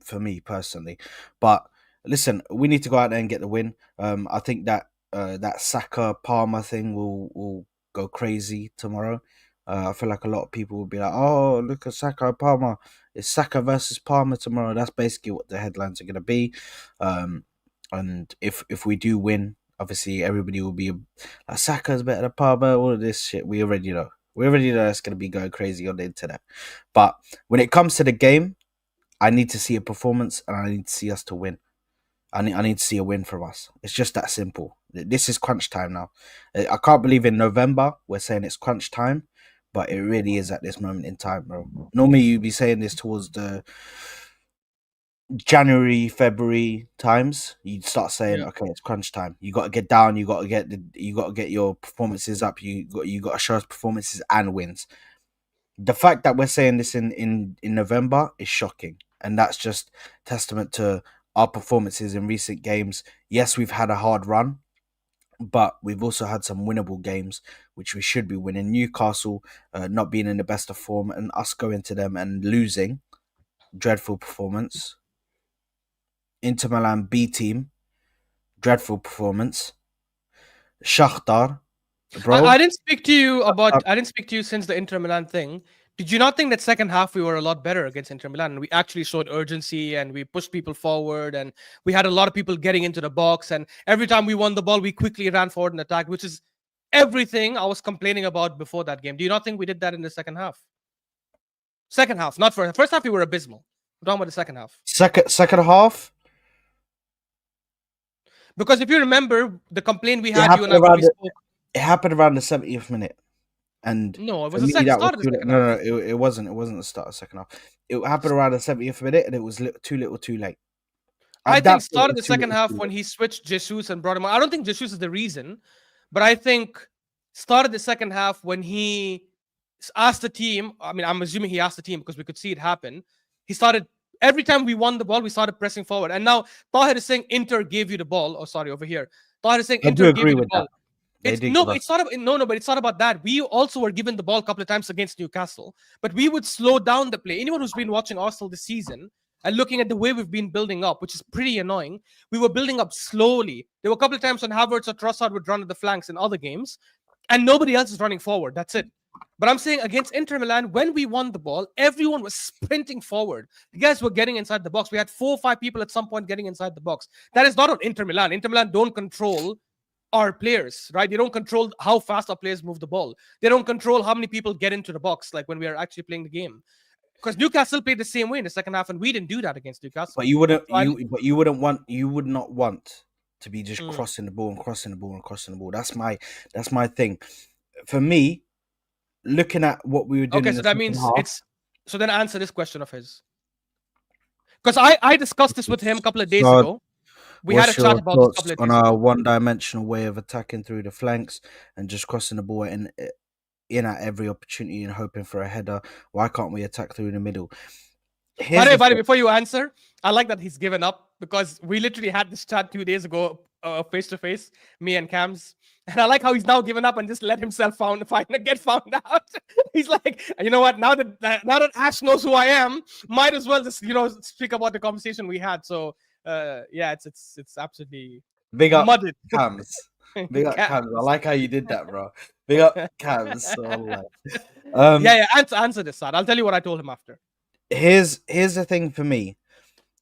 S3: for me personally. But listen, we need to go out there and get the win. I think that that Saka Palmer thing will go crazy tomorrow. I feel like a lot of people will be like, "Oh, look at Saka Palmer. It's Saka versus Palmer tomorrow." That's basically what the headlines are going to be. And if we do win, obviously everybody will be like, Saka's better than Palmer. All of this shit, we already know. We already know it's going to be going crazy on the internet. But when it comes to the game, I need to see a performance, and I need to see us to win. I need to see a win from us. It's just that simple. This is crunch time now. I can't believe in November we're saying it's crunch time, but it really is at this moment in time, bro. Normally you'd be saying this towards the January, February times. You'd start saying, okay, it's crunch time. You got to get down. You got to get your performances up. You got to show us performances and wins. The fact that we're saying this in November is shocking, and that's just testament to our performances in recent games. Yes, we've had a hard run, but we've also had some winnable games, which we should be winning. Newcastle not being in the best of form, and us going to them and losing, dreadful performance. Inter Milan B team, dreadful performance. Shakhtar, bro.
S4: I didn't speak to you about. I didn't speak to you since the Inter Milan thing. Did you not think that second half we were a lot better against Inter Milan? And we actually showed urgency and we pushed people forward and we had a lot of people getting into the box. And every time we won the ball, we quickly ran forward and attacked, which is everything I was complaining about before that game. Do you not think we did that in the second half? Second half, not first half. We were abysmal. I'm talking about the second half.
S3: Second half.
S4: Because if you remember the complaint we had, you and I when we spoke.
S3: It happened around the 70th minute. And
S4: no, it was the start of the second half.
S3: No, it wasn't. It wasn't the start of the second half. It happened around the 70th minute, and it was too little, too late.
S4: I think started the second half when he switched Jesus and brought him on. I don't think Jesus is the reason, but I think started the second half when he asked the team. I mean, I'm assuming he asked the team because we could see it happen. He started every time we won the ball, we started pressing forward. And now Tahir is saying Inter gave you the ball. Oh, sorry, over here. Tahir is saying Inter gave you the ball.
S3: They did give us.
S4: It's not but it's not about that. We also were given the ball a couple of times against Newcastle, but we would slow down the play. Anyone who's been watching Arsenal this season and looking at the way we've been building up, which is pretty annoying, we were building up slowly. There were a couple of times when Havertz or Trossard would run at the flanks in other games, and nobody else is running forward. That's it. But I'm saying against Inter Milan, when we won the ball, everyone was sprinting forward. The guys were getting inside the box. We had 4 or 5 people at some point getting inside the box. That is not on Inter Milan. Inter Milan don't control our players, right? They don't control how fast our players move the ball. They don't control how many people get into the box, like when we are actually playing the game. Because Newcastle played the same way in the second half, and we didn't do that against Newcastle.
S3: But you would not want to be just crossing the ball and crossing the ball and crossing the ball. That's my thing. For me, looking at what we were doing.
S4: Okay, so that means it's. So then answer this question of his. Because I discussed this with him a couple of days ago. We had a chat about this couple of days
S3: on our one-dimensional way of attacking through the flanks and just crossing the ball in at every opportunity and hoping for a header. Why can't we attack through the middle?
S4: By the way, before you answer, I like that he's given up, because we literally had this chat 2 days ago, face to face, me and Cams, and I like how he's now given up and just let himself get found out. He's like, you know what? Now that Ash knows who I am, might as well just speak about the conversation we had. So yeah, it's absolutely
S3: big up
S4: mudded.
S3: Cams. Big up Cams. I like how you did that, bro. Big up Cams.
S4: Yeah. Answer this, Saad. I'll tell you what I told him after.
S3: Here's the thing for me.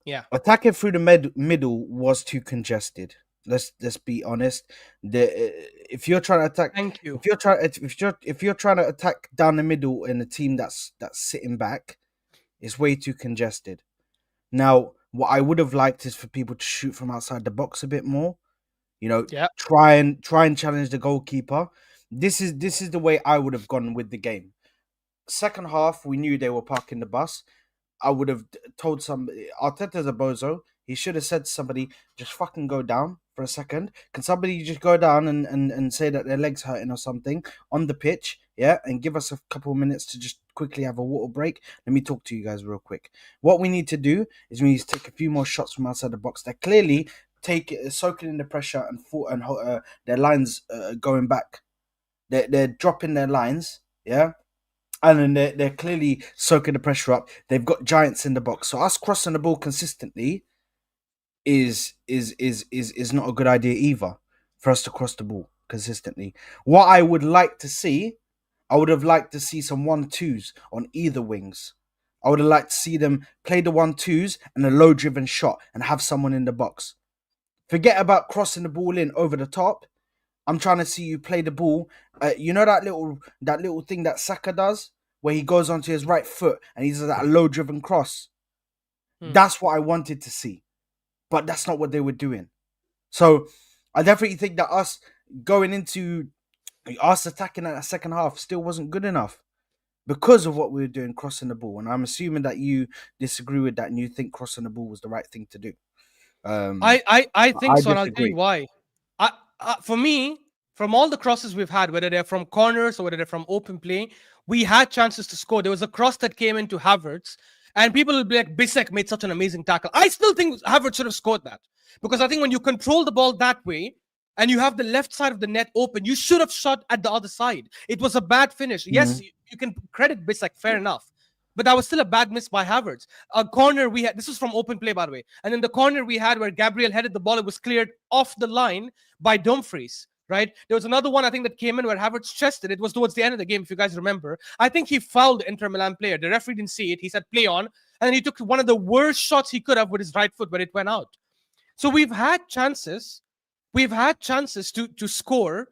S4: Yeah,
S3: attacking through the middle was too congested. Let's be honest. If you're trying to attack,
S4: thank you.
S3: If you're trying to attack down the middle in a team that's sitting back, it's way too congested. Now, what I would have liked is for people to shoot from outside the box a bit more. Try and challenge the goalkeeper. This is the way I would have gone with the game. Second half, we knew they were parking the bus. I would have told somebody, Arteta's a bozo. He should have said to somebody, just fucking go down for a second. Can somebody just go down and say that their leg's hurting or something on the pitch, yeah? And give us a couple of minutes to just quickly have a water break. Let me talk to you guys real quick. What we need to do is we need to take a few more shots from outside the box. They're clearly soaking in the pressure and their lines going back. They're dropping their lines, yeah? And then they're clearly soaking the pressure up. They've got giants in the box. So us crossing the ball consistently is not a good idea either, for us to cross the ball consistently. What I would like to see, I would have liked to see some 1-2s on either wings. I would have liked to see them play the 1-2s and a low-driven shot and have someone in the box. Forget about crossing the ball in over the top. I'm trying to see you play the ball. You know that little thing that Saka does, where he goes onto his right foot and he does that low-driven cross. That's what I wanted to see, but that's not what they were doing. So I definitely think that us attacking at the second half still wasn't good enough because of what we were doing crossing the ball. And I'm assuming that you disagree with that and you think crossing the ball was the right thing to do.
S4: I think so, and I'll tell you why. For me, from all the crosses we've had, whether they're from corners or whether they're from open play, we had chances to score. There was a cross that came into Havertz, and people will be like, Bisek made such an amazing tackle. I still think Havertz should have scored that, because I think when you control the ball that way and you have the left side of the net open, you should have shot at the other side. It was a bad finish. Yes, you can credit Bisek, fair enough. But that was still a bad miss by Havertz. A corner we had, this was from open play, by the way. And then the corner we had where Gabriel headed the ball, it was cleared off the line by Dumfries, right? There was another one, I think, that came in where Havertz chested. It was towards the end of the game, if you guys remember. I think he fouled the Inter Milan player. The referee didn't see it. He said, play on. And then he took one of the worst shots he could have with his right foot when it went out. So we've had chances. We've had chances to score.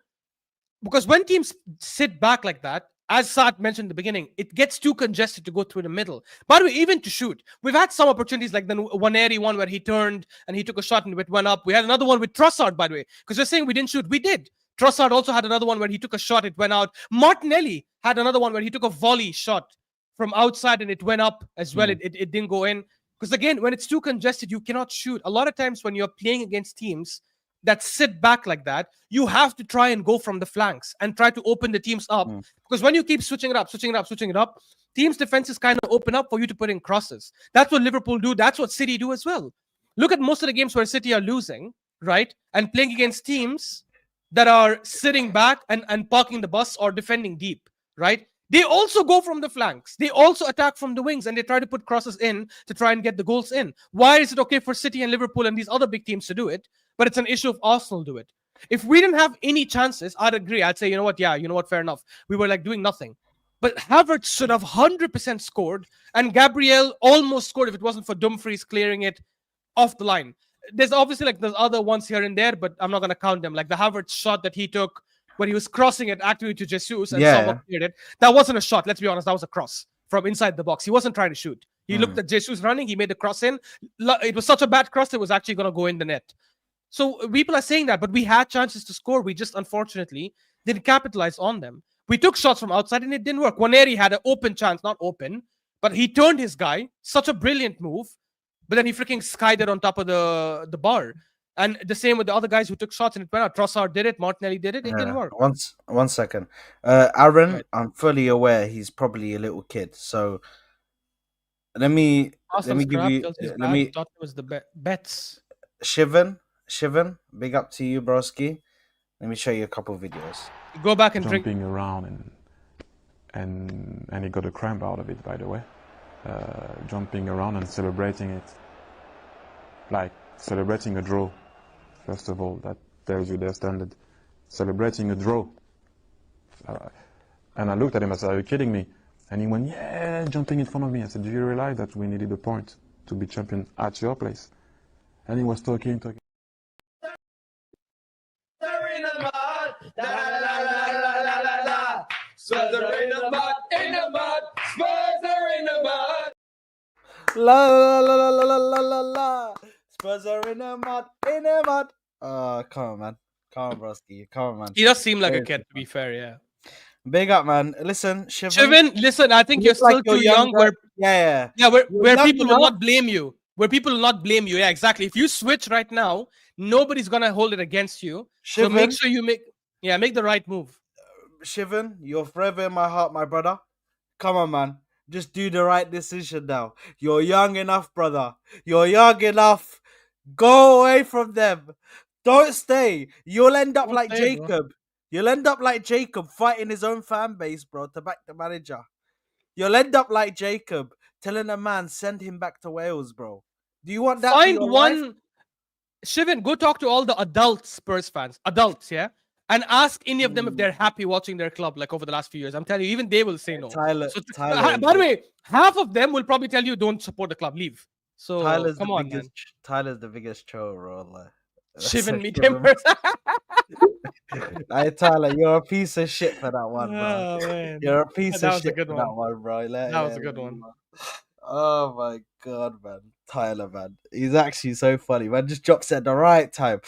S4: Because when teams sit back like that, as Saad mentioned in the beginning, it gets too congested to go through the middle. By the way, even to shoot, we've had some opportunities like the Waneri one where he turned and he took a shot and it went up. We had another one with Trossard, by the way, because you're saying we didn't shoot. We did. Trossard also had another one where he took a shot, it went out. Martinelli had another one where he took a volley shot from outside and it went up as well. It didn't go in. Because again, when it's too congested, you cannot shoot. A lot of times when you're playing against teams that sit back like that, you have to try and go from the flanks and try to open the teams up. Because when you keep switching it up, teams' defenses kind of open up for you to put in crosses. That's what Liverpool do. That's what City do as well. Look at most of the games where City are losing, right? And playing against teams that are sitting back and parking the bus or defending deep, right? They also go from the flanks. They also attack from the wings and they try to put crosses in to try and get the goals in. Why is it okay for City and Liverpool and these other big teams to do it, but it's an issue of Arsenal do it? If we didn't have any chances, I'd agree. I'd say, you know what? Yeah, you know what? Fair enough. We were like doing nothing. But Havertz should have 100% scored, and Gabriel almost scored if it wasn't for Dumfries clearing it off the line. There's obviously like there's other ones here and there, but I'm not gonna count them. Like the Havertz shot that he took when he was crossing it actually to Jesus and someone cleared it. That wasn't a shot. Let's be honest. That was a cross from inside the box. He wasn't trying to shoot. He looked at Jesus running. He made the cross in. It was such a bad cross. It was actually gonna go in the net. So people are saying that, but we had chances to score. We just unfortunately didn't capitalize on them. We took shots from outside and it didn't work. Waneri had an open chance, not open, but he turned his guy. Such a brilliant move. But then he freaking skied it on top of the bar. And the same with the other guys who took shots and it went out. Trossard did it. Martinelli did it. It didn't work.
S3: One second. Aaron,
S4: Right.
S3: I'm fully aware he's probably a little kid. So let me give you. Let me.
S4: Tottenham was the bets.
S3: Shivan, big up to you, broski. Let me show you a couple of videos.
S4: Go back and drink.
S2: Jumping around and he got a cramp out of it, by the way. Jumping around and celebrating it, like celebrating a draw. First of all, that tells you their standard. Celebrating a draw. And I looked at him. I said, "Are you kidding me?" And he went, "Yeah," jumping in front of me. I said, "Do you realize that we needed a point to be champion at your place?" And he was talking.
S3: La la la la la la la la. Spurs are in the mud, in the mud. Come on, man. Come on, broski. Come on, man.
S4: He does seem like a kid, to be fair, yeah.
S3: Big up, man. Listen,
S4: Shivan, listen, I think
S3: you
S4: you're
S3: look like
S4: still too
S3: you're
S4: young.
S3: younger. Yeah.
S4: Where
S3: young
S4: people will
S3: enough.
S4: not blame you. Where people will not blame you. Yeah, exactly. If you switch right now, nobody's gonna hold it against you. So make
S3: Shivan,
S4: sure you make the right move.
S3: Shivan, you're forever in my heart, my brother. Come on, man. Just do the right decision now. You're young enough, brother. You're young enough. Go away from them. Don't stay. You'll end up
S4: Don't
S3: like
S4: stay, bro.
S3: Jacob. You'll end up like Jacob fighting his own fan base, bro, to back the manager. You'll end up like Jacob telling a man, send him back to Wales, bro. Do you want that?
S4: Find
S3: for your
S4: one.
S3: life?
S4: Shivan, go talk to all the adult Spurs fans. Adults, yeah? And ask any of them if they're happy watching their club like over the last few years. I'm telling you, even they will say no.
S3: Tyler,
S4: So,
S3: Tyler,
S4: by the way, half of them will probably tell you don't support the club, leave. So
S3: Tyler's
S4: come
S3: the
S4: on,
S3: biggest.
S4: man.
S3: Tyler's the biggest troll, bro.
S4: Shivan, meet him first.
S3: Hey, Tyler, you're a piece of shit for that one, bro.
S4: Oh, man.
S3: You're a piece
S4: That
S3: of
S4: was a
S3: shit
S4: good
S3: for
S4: one.
S3: that one, bro.
S4: That was a good one.
S3: Oh my god, man. Tyler, man. He's actually so funny, man. Just drops at the right time.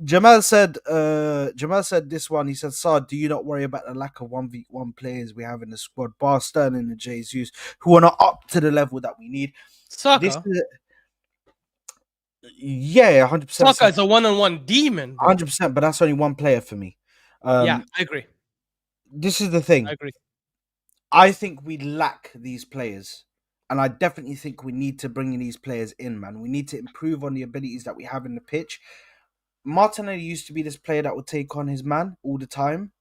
S3: Jamal said this one. He said, Saad, do you not worry about the lack of 1v1 players we have in the squad, bar Sterling and Jesus, who are not up to the level that we need?
S4: Saka.
S3: Yeah, 100%.
S4: Saka is a one-on-one demon, bro.
S3: 100%, but that's only one player for me.
S4: Yeah, I agree.
S3: This is the thing.
S4: I agree.
S3: I think we lack these players. And I definitely think we need to bring these players in, man. We need to improve on the abilities that we have in the pitch. Martinelli used to be this player that would take on his man all the time.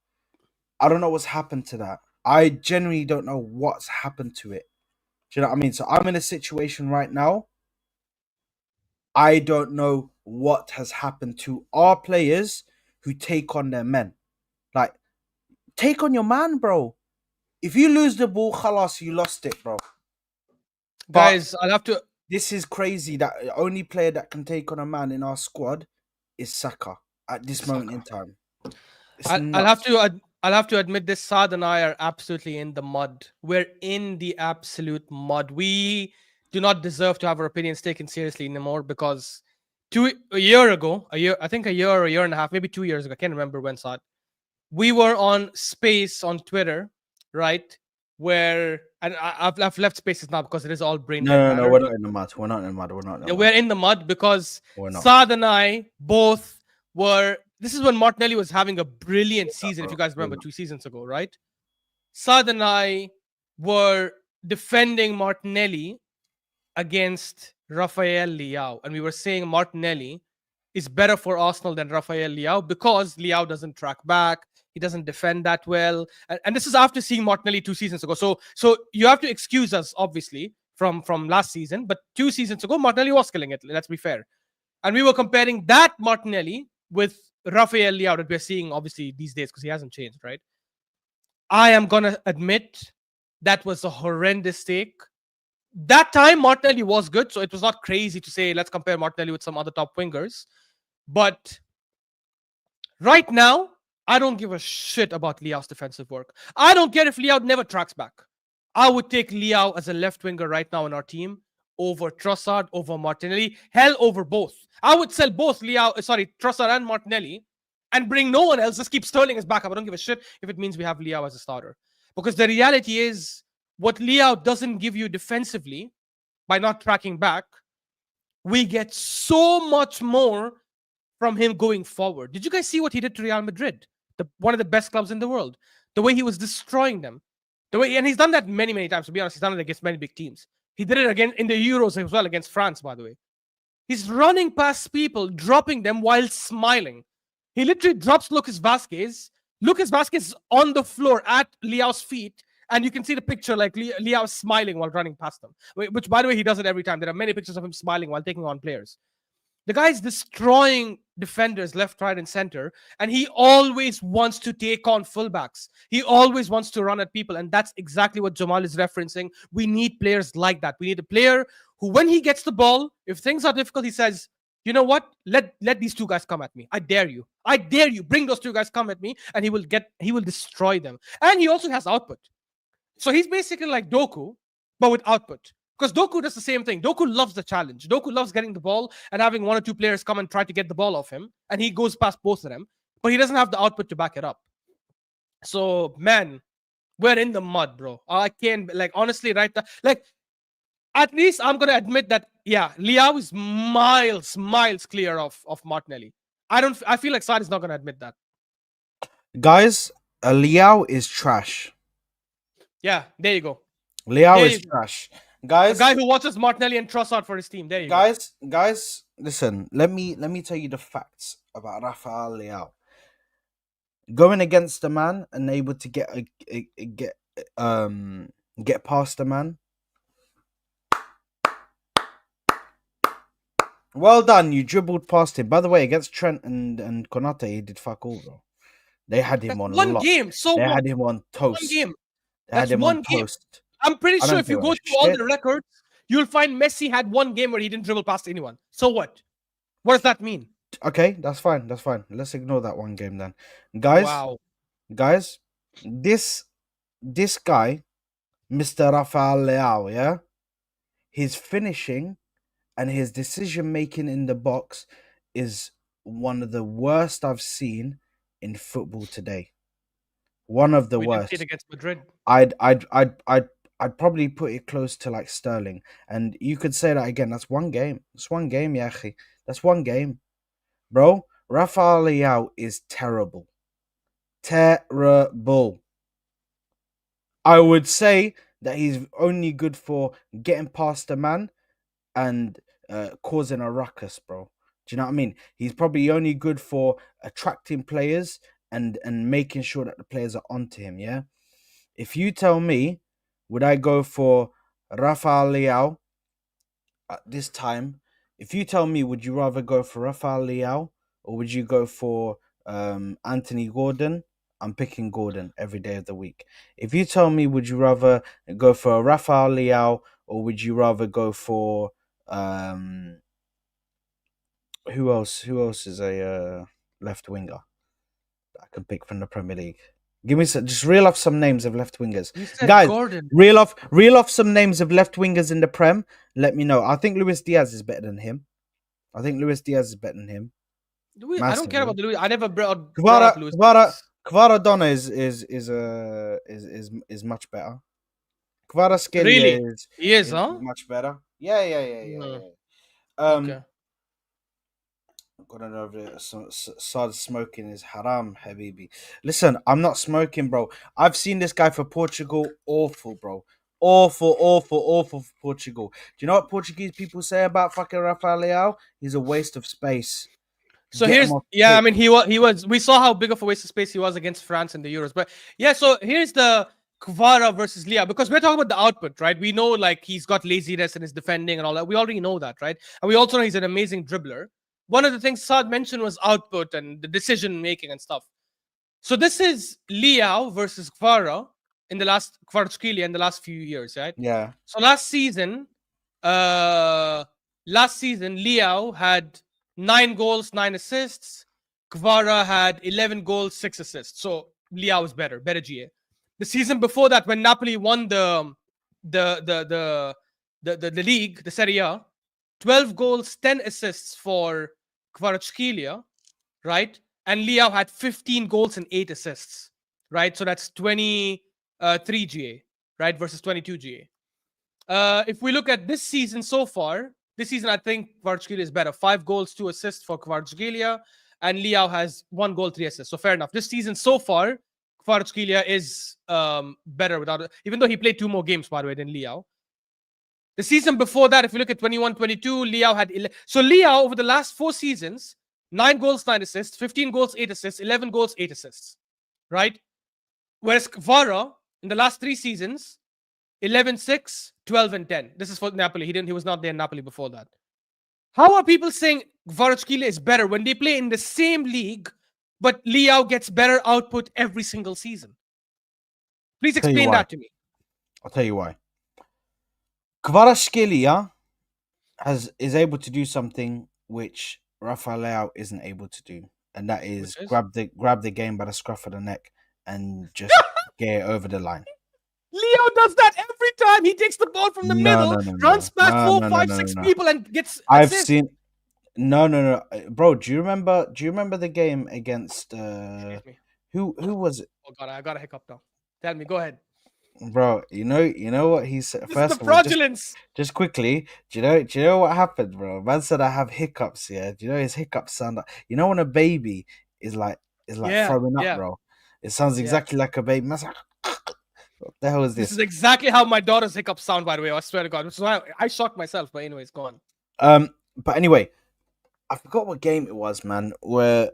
S3: I don't know what's happened to that. I genuinely don't know what's happened to it. Do you know what I mean? So I'm in a situation right now. I don't know what has happened to our players who take on their men. Like, take on your man, bro. If you lose the ball, khalas, you lost it, bro.
S4: Guys, I'll have to.
S3: This is crazy that the only player that can take on a man in our squad is Saka at this moment in time.
S4: I'll have to admit this. Saad and I are absolutely in the mud. We're in the absolute mud. We do not deserve to have our opinions taken seriously anymore because a year or a year and a half, maybe 2 years ago, I can't remember when, Saad, we were on Space on Twitter, right? Where and I've left Spaces now because it is all brain.
S3: No, we're not in the mud. We're not in the mud.
S4: We're in the mud because Saad and I both were. This is when Martinelli was having a brilliant season. If you guys remember, 2 seasons ago, right? Saad and I were defending Martinelli against Rafael Leao, and we were saying Martinelli is better for Arsenal than Rafael Leao because Leao doesn't track back. He doesn't defend that well. And this is after seeing Martinelli 2 seasons ago. So you have to excuse us, obviously, from last season. But 2 seasons ago, Martinelli was killing it. Let's be fair. And we were comparing that Martinelli with Rafael Leao that we're seeing, obviously, these days because he hasn't changed, right? I am going to admit that was a horrendous take. That time, Martinelli was good, so it was not crazy to say, let's compare Martinelli with some other top wingers. But right now, I don't give a shit about Leao's defensive work. I don't care if Leao never tracks back. I would take Leao as a left winger right now in our team over Trossard, over Martinelli, hell, over both. I would sell both Trossard and Martinelli and bring no one else. Just keep Sterling as backup. I don't give a shit if it means we have Leao as a starter. Because the reality is, what Leao doesn't give you defensively by not tracking back, we get so much more from him going forward. Did you guys see what he did to Real Madrid? One of the best clubs in the world. The way he was destroying them. And he's done that many, many times. To be honest, he's done it against many big teams. He did it again in the Euros as well against France, by the way. He's running past people, dropping them while smiling. He literally drops Lucas Vazquez. Lucas Vazquez is on the floor at Leao's feet, and you can see the picture like Leao smiling while running past them. Which, by the way, he does it every time. There are many pictures of him smiling while taking on players. The guy's destroying defenders left, right, and center, and he always wants to take on fullbacks. He always wants to run at people, and that's exactly what Jamal is referencing. We need players like that. We need a player who, when he gets the ball, if things are difficult, he says, you know what? Let these two guys come at me. I dare you. I dare you. Bring those two guys, come at me, and he will destroy them. And he also has output. So he's basically like Doku, but with output. Because Doku does the same thing. Doku loves the challenge. Doku loves getting the ball and having one or two players come and try to get the ball off him. And he goes past both of them. But he doesn't have the output to back it up. So, man, we're in the mud, bro. I can't, honestly, right now, at least I'm going to admit that, yeah, Leao is miles clear of Martinelli. I feel like Saad is not going to admit that.
S3: Guys, Leao is trash.
S4: Yeah, there you go.
S3: Leao is trash. Guys,
S4: a guy who watches Martinelli and Trossard for his team. There you
S3: go. Guys, listen. Let me tell you the facts about Rafael Leao. Going against the man and able to get past the man. Well done, you dribbled past him. By the way, against Trent and Konate, he did fuck all, bro. They had him on
S4: one game. So
S3: they had him on toast.
S4: One game.
S3: They had him on toast.
S4: I'm pretty sure if you go through all the records, you'll find Messi had one game where he didn't dribble past anyone. So what? What does that mean?
S3: Okay, that's fine. That's fine. Let's ignore that one game then. Guys, this guy, Mr. Rafael Leao, yeah? His finishing and his decision making in the box is one of the worst I've seen in football today. One of the worst.
S4: Didn't see it against Madrid.
S3: I'd probably put it close to like Sterling. And you could say that again. That's one game. That's one game, Yachi. That's one game. Bro, Rafael Leao is terrible. Terrible. I would say that he's only good for getting past a man and causing a ruckus, bro. Do you know what I mean? He's probably only good for attracting players and making sure that the players are onto him, yeah? If you tell me, would I go for Rafael Leao at this time? If you tell me, would you rather go for Rafael Leao or would you go for Anthony Gordon? I'm picking Gordon every day of the week. If you tell me, would you rather go for Rafael Leao or would you rather go for who else? Who else is a left winger that I can pick from the Premier League? Give me just reel off some names of left wingers, guys.
S4: Gordon.
S3: Reel off some names of left wingers in the Prem. Let me know. I think Luis Diaz is better than him. I don't
S4: care about the Luis. I never brought
S3: up
S4: Luis.
S3: Kvaradona is much better. Kvaratskhelia
S4: really?
S3: is much better. Yeah.
S4: Okay.
S3: Got another Saad smoking is haram, habibi. Listen, I'm not smoking, bro. I've seen this guy for Portugal. Awful, bro. Awful for Portugal. Do you know what Portuguese people say about fucking Rafael Leao? He's a waste of space.
S4: So
S3: Get him
S4: here's
S3: off
S4: I
S3: pitch.
S4: mean he was we saw how big of a waste of space he was against France in the Euros. But yeah, so here's the Kvara versus Liao, because we're talking about the output, right? We know like he's got laziness in his defending and all that. We already know that, right? And we also know he's an amazing dribbler. One of the things Saad mentioned was output and the decision making and stuff. So this is Liao versus Kvara in the last Kvaratskhelia in the last few years, right?
S3: Yeah.
S4: So last season, Liao had 9 goals, 9 assists. Kvara had 11 goals, 6 assists. So Liao is better GA. The season before that, when Napoli won the league, the Serie A, 12 goals, 10 assists for Kvaratskhelia, right? And Liao had 15 goals and 8 assists, right? So that's 23 GA, right? Versus 22 GA. If we look at this season so far, this season I think Kvaratskhelia is better. 5 goals, 2 assists for Kvaratskhelia, and Liao has 1 goal, 3 assists. So fair enough. This season so far, Kvaratskhelia is better without it, even though he played 2 more games, by the way, than Liao. The season before that, if you look at 21-22, Liao had 11. So Liao, over the last 4 seasons, 9 goals, 9 assists, 15 goals, 8 assists, 11 goals, 8 assists, right? Whereas Kvara, in the last 3 seasons, 11, 6, 12, and 10. This is for Napoli. He was not there in Napoli before that. How are people saying Kvaratskhelia is better when they play in the same league, but Liao gets better output every single season? Please explain that to me.
S3: I'll tell you why. Kvaratskhelia is able to do something which Rafael Leao isn't able to do, and that is grab the game by the scruff of the neck and just get it over the line.
S4: Liao does that every time. He takes the ball from the middle, runs past 4, 5, 6 people, and gets.
S3: I've seen. No, bro. Do you remember the game against who was it?
S4: Oh god, I got a hiccup now. Tell me, go ahead.
S3: Bro, you know what he said.
S4: This is the fraudulence.
S3: Just quickly, do you know what happened, bro? Man said I have hiccups. Yeah, do you know his hiccups sound like? You know when a baby is like throwing up, bro? It sounds exactly like a baby. Man's like, what the hell is this?
S4: This is exactly how my daughter's hiccups sound, by the way. I swear to God. So I shocked myself, but anyways, go on.
S3: But anyway, I forgot what game it was, man. Where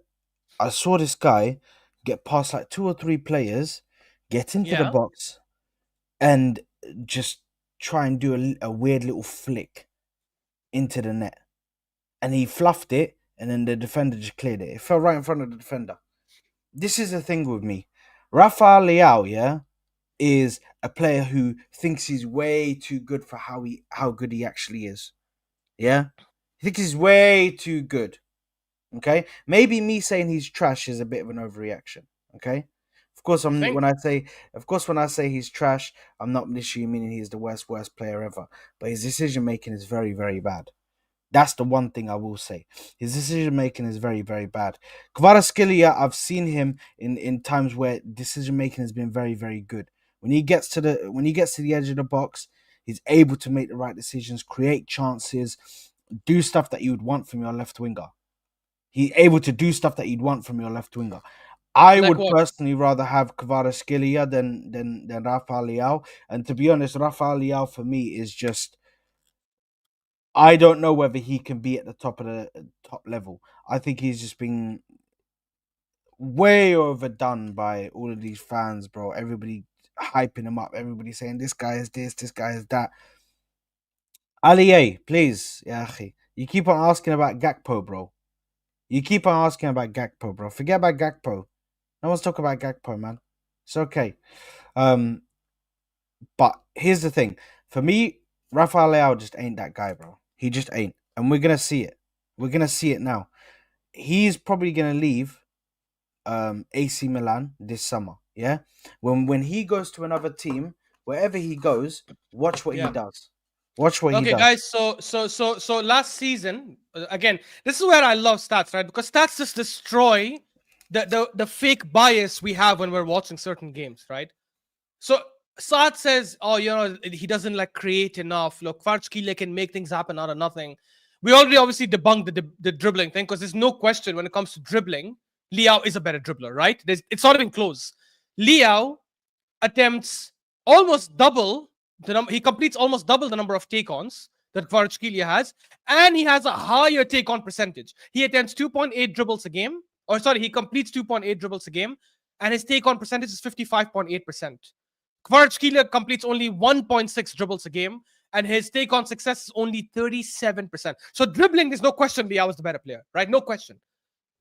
S3: I saw this guy get past like 2 or 3 players, get into the box, and just try and do a weird little flick into the net. And he fluffed it, and then the defender just cleared it. It fell right in front of the defender. This is the thing with me. Rafael Leao, is a player who thinks he's way too good for how good he actually is. Yeah? He thinks he's way too good. Okay? Maybe me saying he's trash is a bit of an overreaction. Okay? Of course, when I say he's trash, I'm not literally meaning he's the worst player ever. But his decision making is very, very bad. That's the one thing I will say. His decision making is very, very bad. Kvaratskhelia, I've seen him in times where decision making has been very, very good. When he gets to the edge of the box, he's able to make the right decisions, create chances, do stuff that you would want from your left winger. He's able to do stuff that you'd want from your left winger. I would personally rather have Kvaratskhelia than Rafael Leao. And to be honest, Rafael Leao for me is just, I don't know whether he can be at the top level. I think he's just been way overdone by all of these fans, bro. Everybody hyping him up. Everybody saying this guy is this guy is that. Ali, please, you keep on asking about Gakpo, bro. Forget about Gakpo. No one's talking about Gakpo, man. It's okay. But here's the thing. For me, Rafael Leao just ain't that guy, bro. He just ain't. And we're going to see it. We're going to see it now. He's probably going to leave AC Milan this summer, yeah? When he goes to another team, wherever he goes, watch what he does. Watch what he does.
S4: Okay, guys, so last season, again, this is where I love stats, right? Because stats just destroy the fake bias we have when we're watching certain games, right? So Saad says, oh, he doesn't create enough. Look, Kvaratskhelia can make things happen out of nothing. We already obviously debunked the dribbling thing, because there's no question when it comes to dribbling, Leao is a better dribbler, right? It's not even close. Leao attempts almost double he completes almost double the number of take-ons that Kvaratskhelia has, and he has a higher take-on percentage. He attempts 2.8 dribbles a game, or sorry, he completes 2.8 dribbles a game, and his take-on percentage is 55.8%. Kvaratskhelia completes only 1.6 dribbles a game, and his take-on success is only 37%. So dribbling, there's no question Liao is the better player, right? No question.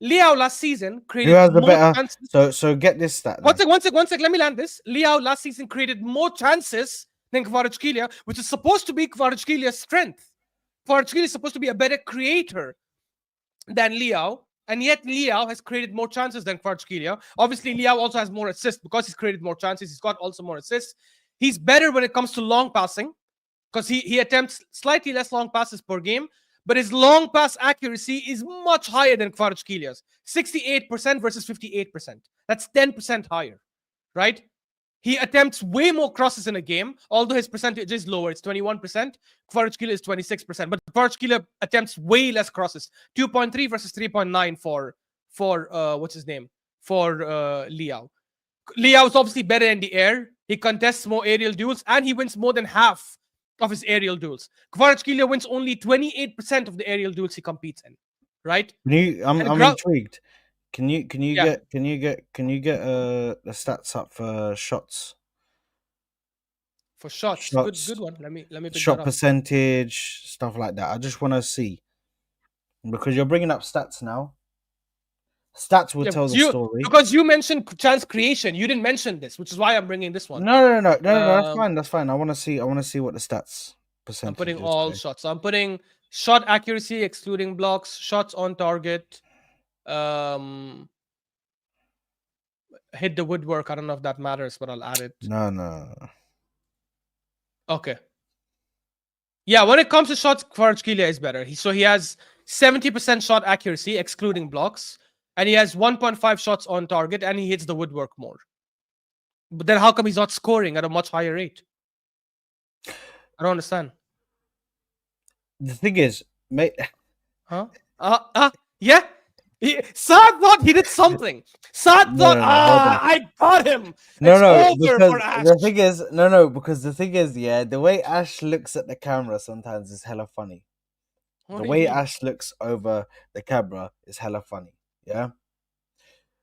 S4: Liao last season
S3: Who
S4: created
S3: has the
S4: more
S3: better?
S4: chances.
S3: So get this stat.
S4: One
S3: then.
S4: sec. Let me land this. Liao last season created more chances than Kvaratskhelia, which is supposed to be Kvaratskelia's strength. Kvaratskhelia is supposed to be a better creator than Liao, and yet Liao has created more chances than Kvaratskhelia. Obviously, Liao also has more assists because he's created more chances. He's got also more assists. He's better when it comes to long passing because he attempts slightly less long passes per game, but his long pass accuracy is much higher than Kvaratskelia's. 68% versus 58%. That's 10% higher, right? He attempts way more crosses in a game, although his percentage is lower. It's 21%. Kvaratskhelia is 26%. But Kvaratskhelia attempts way less crosses. 2.3 versus 3.9 for what's his name? For Liao. Liao is obviously better in the air. He contests more aerial duels, and he wins more than half of his aerial duels. Kvaratskhelia wins only 28% of the aerial duels he competes in, right?
S3: I'm intrigued. Can you
S4: Yeah.
S3: get the stats up for shots?
S4: For shots. Good one. Let me pick
S3: Shot
S4: that up.
S3: percentage, stuff like that. I just want to see because you're bringing up stats now. Stats will tell the story.
S4: Because you mentioned chance creation, you didn't mention this, which is why I'm bringing this one.
S3: No. That's fine. That's fine. I want to see what the stats percentage.
S4: I'm putting all shots. So I'm putting shot accuracy, excluding blocks, shots on target, hit the woodwork. I don't know if that matters, but I'll add it.
S3: No.
S4: Okay. Yeah, when it comes to shots, Kvaratskhelia is better. He has 70% shot accuracy, excluding blocks, and he has 1.5 shots on target, and he hits the woodwork more. But then how come he's not scoring at a much higher rate? I don't understand.
S3: The thing is, mate.
S4: Huh? Yeah. Saad thought he did something. Saad thought, I got him.
S3: No, because the thing is, because the thing is, yeah, the way Ash looks at the camera sometimes is hella funny. The way Ash looks over the camera is hella funny. Yeah.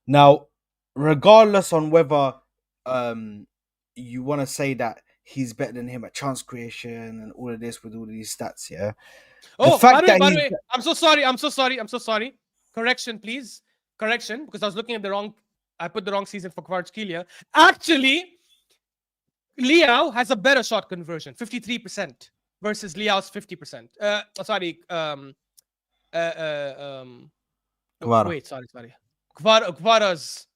S3: Now, regardless on whether you want to say that he's better than him at chance creation and all of this with all of these stats, yeah.
S4: Oh, by the way, I'm so sorry. Correction, please. Correction, because I was looking at I put the wrong season for Kvaratskhelia. Actually, Liao has a better shot conversion, 53% versus Liao's 50%. Wait, sorry. Kvara's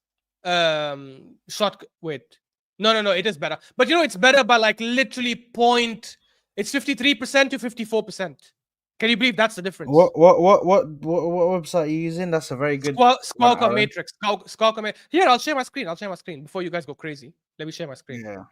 S4: shot. Wait, no, it is better. But it's better by like literally point. It's 53% to 54%. Can you believe that's the difference?
S3: What website are you using? That's a very good
S4: Squawka Matrix. Squawka Matrix. Here, I'll share my screen. Before you guys go crazy. Let me share my screen.
S3: Yeah.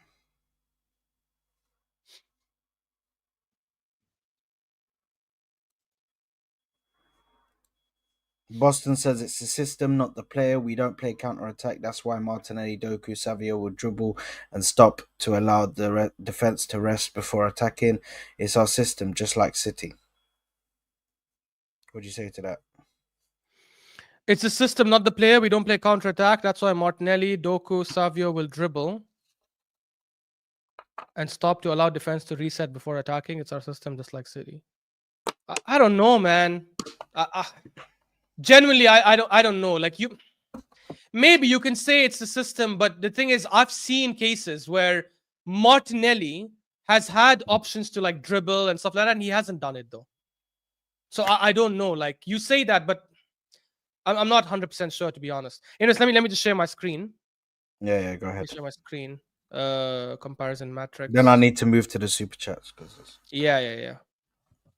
S3: Boston says it's the system, not the player. We don't play counter-attack. That's why Martinelli, Doku, Savio will dribble and stop to allow the defense to rest before attacking. It's our system, just like City. What do you say to that?
S4: It's a system, not the player. We don't play counter-attack. That's why Martinelli, Doku, Savio will dribble and stop to allow defense to reset before attacking. It's our system, just like City. I don't know, man. Genuinely, I don't know. Like maybe you can say it's the system, but the thing is, I've seen cases where Martinelli has had options to like dribble and stuff like that, and he hasn't done it though. So I don't know. Like you say that, but I'm not 100% sure, to be honest. Anyways, let me just share my screen.
S3: Yeah, go ahead.
S4: Share my screen. Comparison matrix.
S3: Then I need to move to the super chats.
S4: Yeah.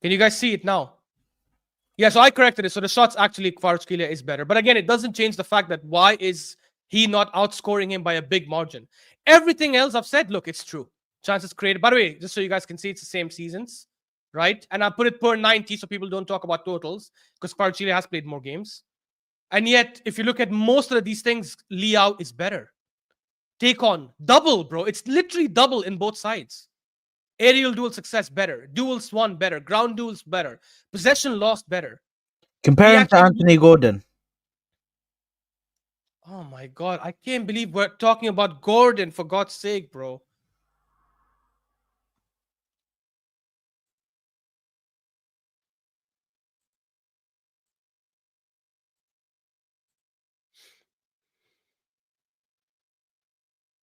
S4: Can you guys see it now? Yeah, so I corrected it. So the shots actually Kvaratskhelia is better. But again, it doesn't change the fact that why is he not outscoring him by a big margin? Everything else I've said, look, it's true. Chances created. By the way, just so you guys can see, it's the same seasons, right? And I put it per 90 so people don't talk about totals because Kvaratskhelia has played more games. And yet, if you look at most of these things, Liao is better. Take on double, bro. It's literally double in both sides. Aerial duel success better. Duels won better. Ground duels better. Possession lost better.
S3: Compare
S4: He
S3: him to
S4: actually-
S3: Anthony Gordon.
S4: Oh my god, I can't believe we're talking about Gordon, for God's sake, bro.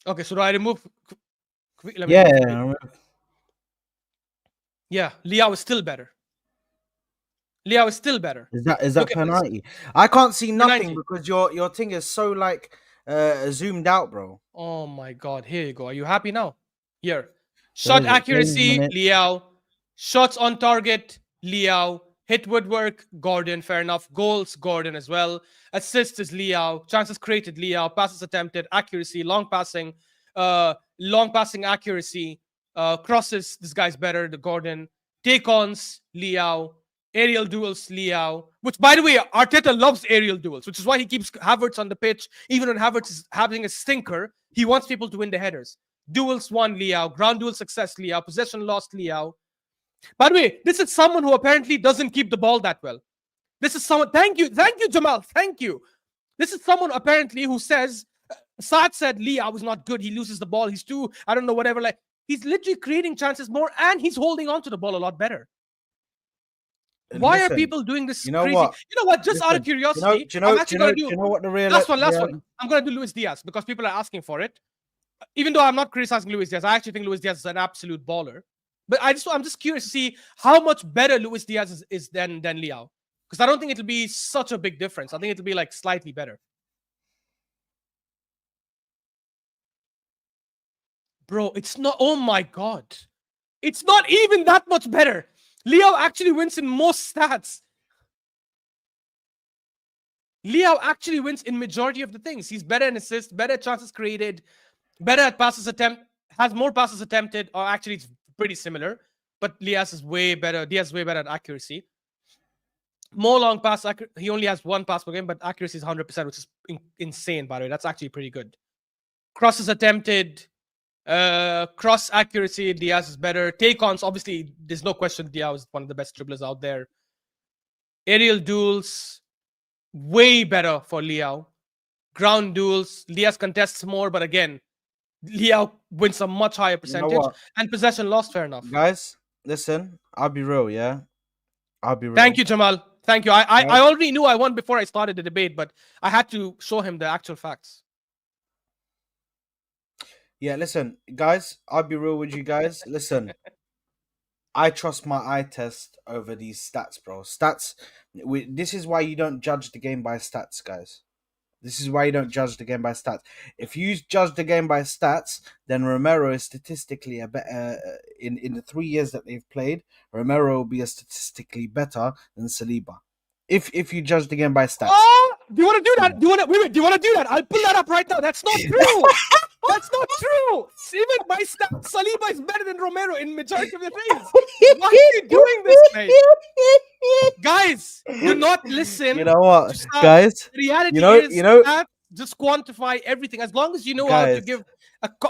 S4: Okay, so do I remove? Let me remove Liao. Yeah, Liao is still better. Liao is still better.
S3: Is that
S4: Look at this.
S3: penalty? I can't see nothing
S4: 90.
S3: because your thing is so like zoomed out, bro.
S4: Oh my god, here you go. Are you happy now? Here. Shot
S3: is it?
S4: accuracy,
S3: 10 minutes.
S4: Liao. Shots on target, Liao. Hit woodwork, Gordon, fair enough. Goals, Gordon as well. Assists is Liao. Chances created, Liao. Passes attempted, accuracy, long passing accuracy. Crosses, this guy's better, the Gordon. Take-ons, Liao. Aerial duels, Liao. Which, by the way, Arteta loves aerial duels, which is why he keeps Havertz on the pitch. Even when Havertz is having a stinker, he wants people to win the headers. Duels won, Liao. Ground duel success, Liao. Possession lost, Liao. By the way, this is someone who apparently doesn't keep the ball that well. This is someone. Thank you, Jamal. Thank you. This is someone apparently who says Saad said Liao was not good. He loses the ball. He's too, I don't know, whatever. Like, he's literally creating chances more, and he's holding on to the ball a lot better. Why are people doing this
S3: You know
S4: crazy?
S3: what?
S4: You know what? Just out of curiosity, I'm actually going to do
S3: what the real
S4: last one. I'm going to do Luis Diaz because people are asking for it. Even though I'm not criticizing Luis Diaz, I actually think Luis Diaz is an absolute baller. But I'm just curious to see how much better Luis Diaz is than Liao. Because I don't think it'll be such a big difference. I think it'll be like slightly better. Bro, it's not. Oh my god. It's not even that much better. Liao actually wins in most stats. Liao actually wins in majority of the things. He's better in assists, better at chances created, better at passes attempt, has more passes attempted, or actually it's pretty similar. But Diaz is way better. Diaz is way better at accuracy. More long pass. He only has one pass per game, but accuracy is 100%, which is insane, by the way. That's actually pretty good. Crosses attempted, cross accuracy, Diaz is better. Take-ons, obviously, there's no question Diaz is one of the best dribblers out there. Aerial duels, way better for Liao. Ground duels, Diaz contests more, but again, Liao wins a much higher percentage. And possession lost, fair enough.
S3: Guys, listen, I'll be real, yeah? I'll be real.
S4: Thank you, Jamal. Thank you. I already knew I won before I started the debate, but I had to show him the actual facts.
S3: Yeah, listen, guys, I'll be real with you guys. Listen, I trust my eye test over these stats, bro. Stats, this is why you don't judge the game by stats, guys. This is why you don't judge the game by stats. If you judge the game by stats, then Romero is statistically a better in the 3 years that they've played. Romero will be statistically better than Saliba. If you judge the game by stats.
S4: Oh, do you want to do that? Do you want to wait? Do you want to do that? I'll pull that up right now. That's not true. That's not true. Even by stats, Saliba is better than Romero in majority of the things. Why are you doing this, mate? Guys, do not listen.
S3: You know what, guys?
S4: The reality is, stats just quantify everything. As long as you know how to give,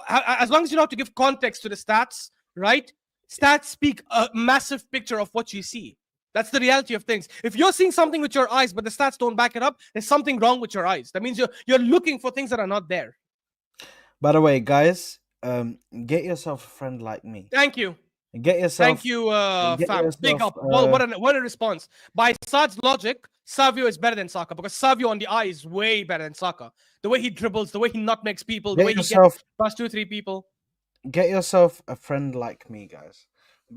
S4: as long as you know how to give context to the stats, right? Stats speak a massive picture of what you see. That's the reality of things. If you're seeing something with your eyes, but the stats don't back it up, there's something wrong with your eyes. That means you're looking for things that are not there.
S3: By the way, guys, get yourself a friend like me.
S4: Thank you.
S3: Get yourself.
S4: Thank you, fam. Big up. Well, what a response. By Saad's logic, Savio is better than Saka because Savio on the eye is way better than Saka. The way he dribbles, the way he nutmegs people, the way he gets past 2-3 people.
S3: Get yourself a friend like me, guys,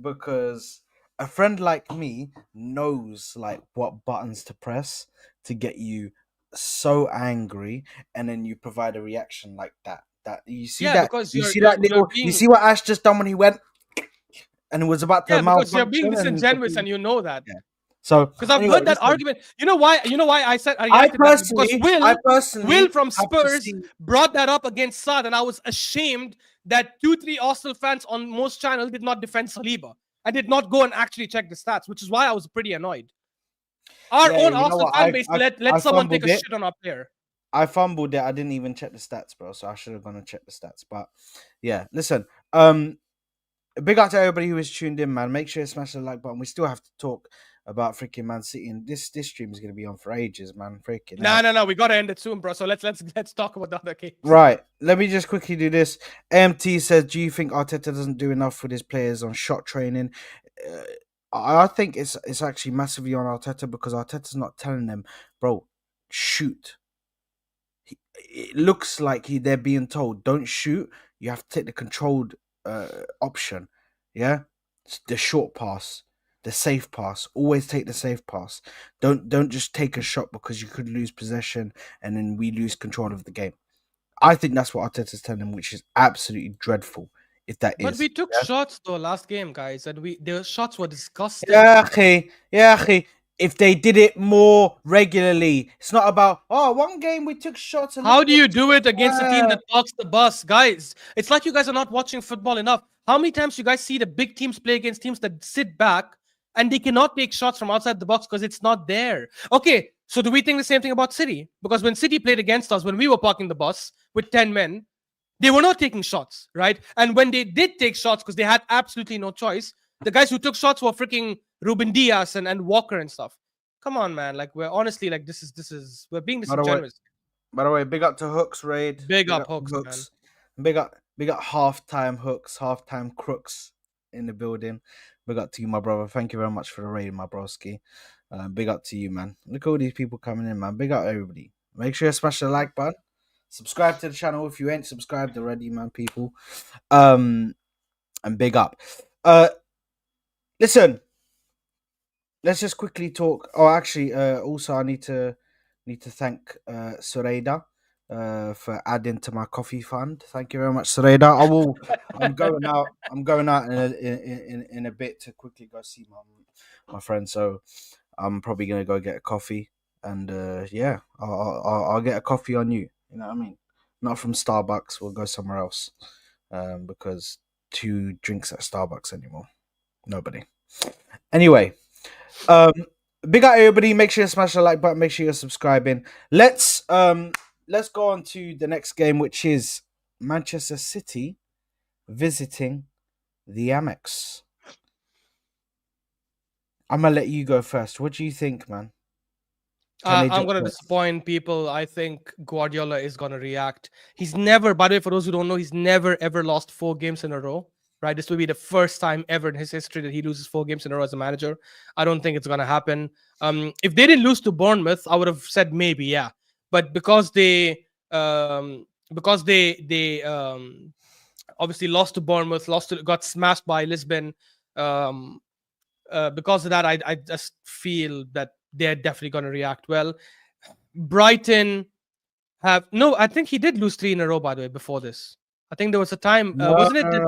S3: because a friend like me knows like what buttons to press to get you so angry, and then you provide a reaction like that. That you see you see what Ash just done when he went and it was about to
S4: because you're being disingenuous and you know that.
S3: Yeah. So
S4: because I've heard that argument. You know why I said because Will from Spurs brought that up against Saad, and I was ashamed that 2-3 Arsenal fans on most channels did not defend Saliba. I did not go and actually check the stats, which is why I was pretty annoyed. Our own Arsenal fan base let someone take a shit on our player.
S3: I fumbled it. I didn't even check the stats, bro. So I should have gone and check the stats. But yeah, listen. big up to everybody who is tuned in, man. Make sure you smash the like button. We still have to talk about freaking Man City, and this stream is gonna be on for ages, man. Freaking hell.
S4: No. We gotta end it soon, bro. So let's talk about the other games.
S3: Right. Let me just quickly do this. AMT says, "Do you think Arteta doesn't do enough with his players on shot training?" I think it's actually massively on Arteta because Arteta's not telling them, bro, shoot. It looks like they're being told, don't shoot. You have to take the controlled option. Yeah, the short pass, the safe pass. Always take the safe pass. Don't just take a shot because you could lose possession and then we lose control of the game. I think that's what Arteta's telling them, which is absolutely dreadful. If that is,
S4: But we took shots though last game, guys, and the shots were disgusting.
S3: yeah, okay. If they did it more regularly, it's not about one game we took shots. And
S4: How do you do it against a team that parks the bus, guys? It's like you guys are not watching football enough. How many times you guys see the big teams play against teams that sit back and they cannot take shots from outside the box because it's not there? Okay, so do we think the same thing about City? Because when City played against us, when we were parking the bus with 10 men, they were not taking shots, right? And when they did take shots because they had absolutely no choice, the guys who took shots were freaking Ruben Diaz and Walker and stuff. Come on, man. Like, we're honestly, like, this is we're being disingenuous.
S3: By the way, big up to Hooks Raid.
S4: Big up Hooks, man.
S3: Big up halftime Hooks, halftime Crooks in the building. Big up to you, my brother. Thank you very much for the raid, my broski. Big up to you, man. Look at all these people coming in, man. Big up everybody. Make sure you smash the like button. Subscribe to the channel if you ain't subscribed already, man, people. And big up. Listen. Let's just quickly talk. Oh, actually, also I need to thank Sureda for adding to my coffee fund. Thank you very much, Sureda. I'm going out. I'm going out in a bit to quickly go see my friend. So I'm probably gonna go get a coffee, and yeah, I'll get a coffee on you. You know what I mean? Not from Starbucks. We'll go somewhere else because 2 drinks at Starbucks anymore. Nobody. Anyway. Big up everybody. Make sure you smash the like button. Make sure you're subscribing. Let's go on to the next game, which is Manchester City visiting the Amex. I'm gonna let you go first. What do you think, man?
S4: I'm gonna disappoint people. I think Guardiola is gonna react. He's never, by the way, for those who don't know, he's never ever lost 4 games in a row. Right, this will be the first time ever in his history that he loses 4 games in a row as a manager. I don't think it's gonna happen. If they didn't lose to Bournemouth, I would have said maybe, yeah. But because they obviously lost to Bournemouth, got smashed by Lisbon. Because of that, I just feel that they're definitely gonna react well. Brighton I think he did lose 3 in a row, by the way, before this. I think there was a time, wasn't it?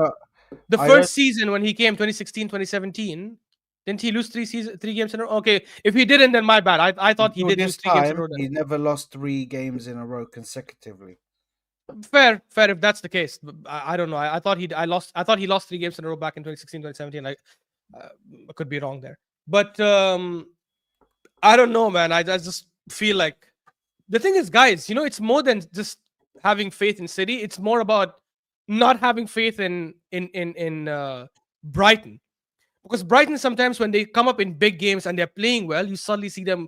S4: The first season when he came, 2016, 2017, didn't he lose 3 games in a row? Okay, if he didn't, then my bad. I thought he did lose 3 games in a row.
S3: He never lost 3 games in a row consecutively.
S4: Fair. If that's the case, I don't know. I thought he lost 3 games in a row back in 2016, 2017. I could be wrong there, but I don't know, man. I just feel like the thing is, guys, it's more than just having faith in City. It's more about not having faith in Brighton, because Brighton sometimes when they come up in big games and they're playing well, you suddenly see them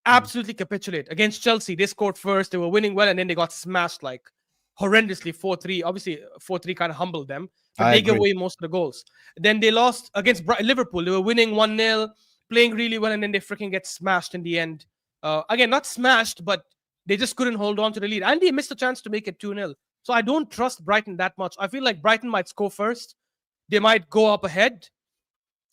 S4: absolutely capitulate. Against Chelsea, they scored first, they were winning well, and then they got smashed like horrendously 4-3. Obviously 4-3 kind of humbled them, but they gave away most of the goals. Then they lost against Liverpool. They were winning 1-0, playing really well, and then they freaking get smashed in the end. Again, not smashed, but they just couldn't hold on to the lead, and they missed a chance to make it 2-0. So I don't trust Brighton that much. I feel like Brighton might score first. They might go up ahead.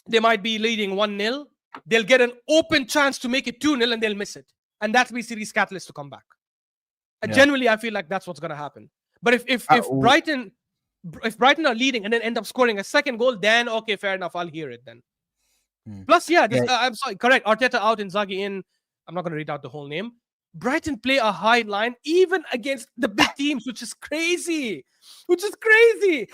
S4: They might be leading 1-0. They'll get an open chance to make it 2-0 and they'll miss it. And that'll be City's catalyst to come back. Generally, I feel like that's what's going to happen. But if Brighton are leading and then end up scoring a second goal, then okay, fair enough. I'll hear it then. Plus, I'm sorry, correct. Arteta out, Inzaghi in. I'm not going to read out the whole name. Brighton play a high line even against the big teams, which is crazy.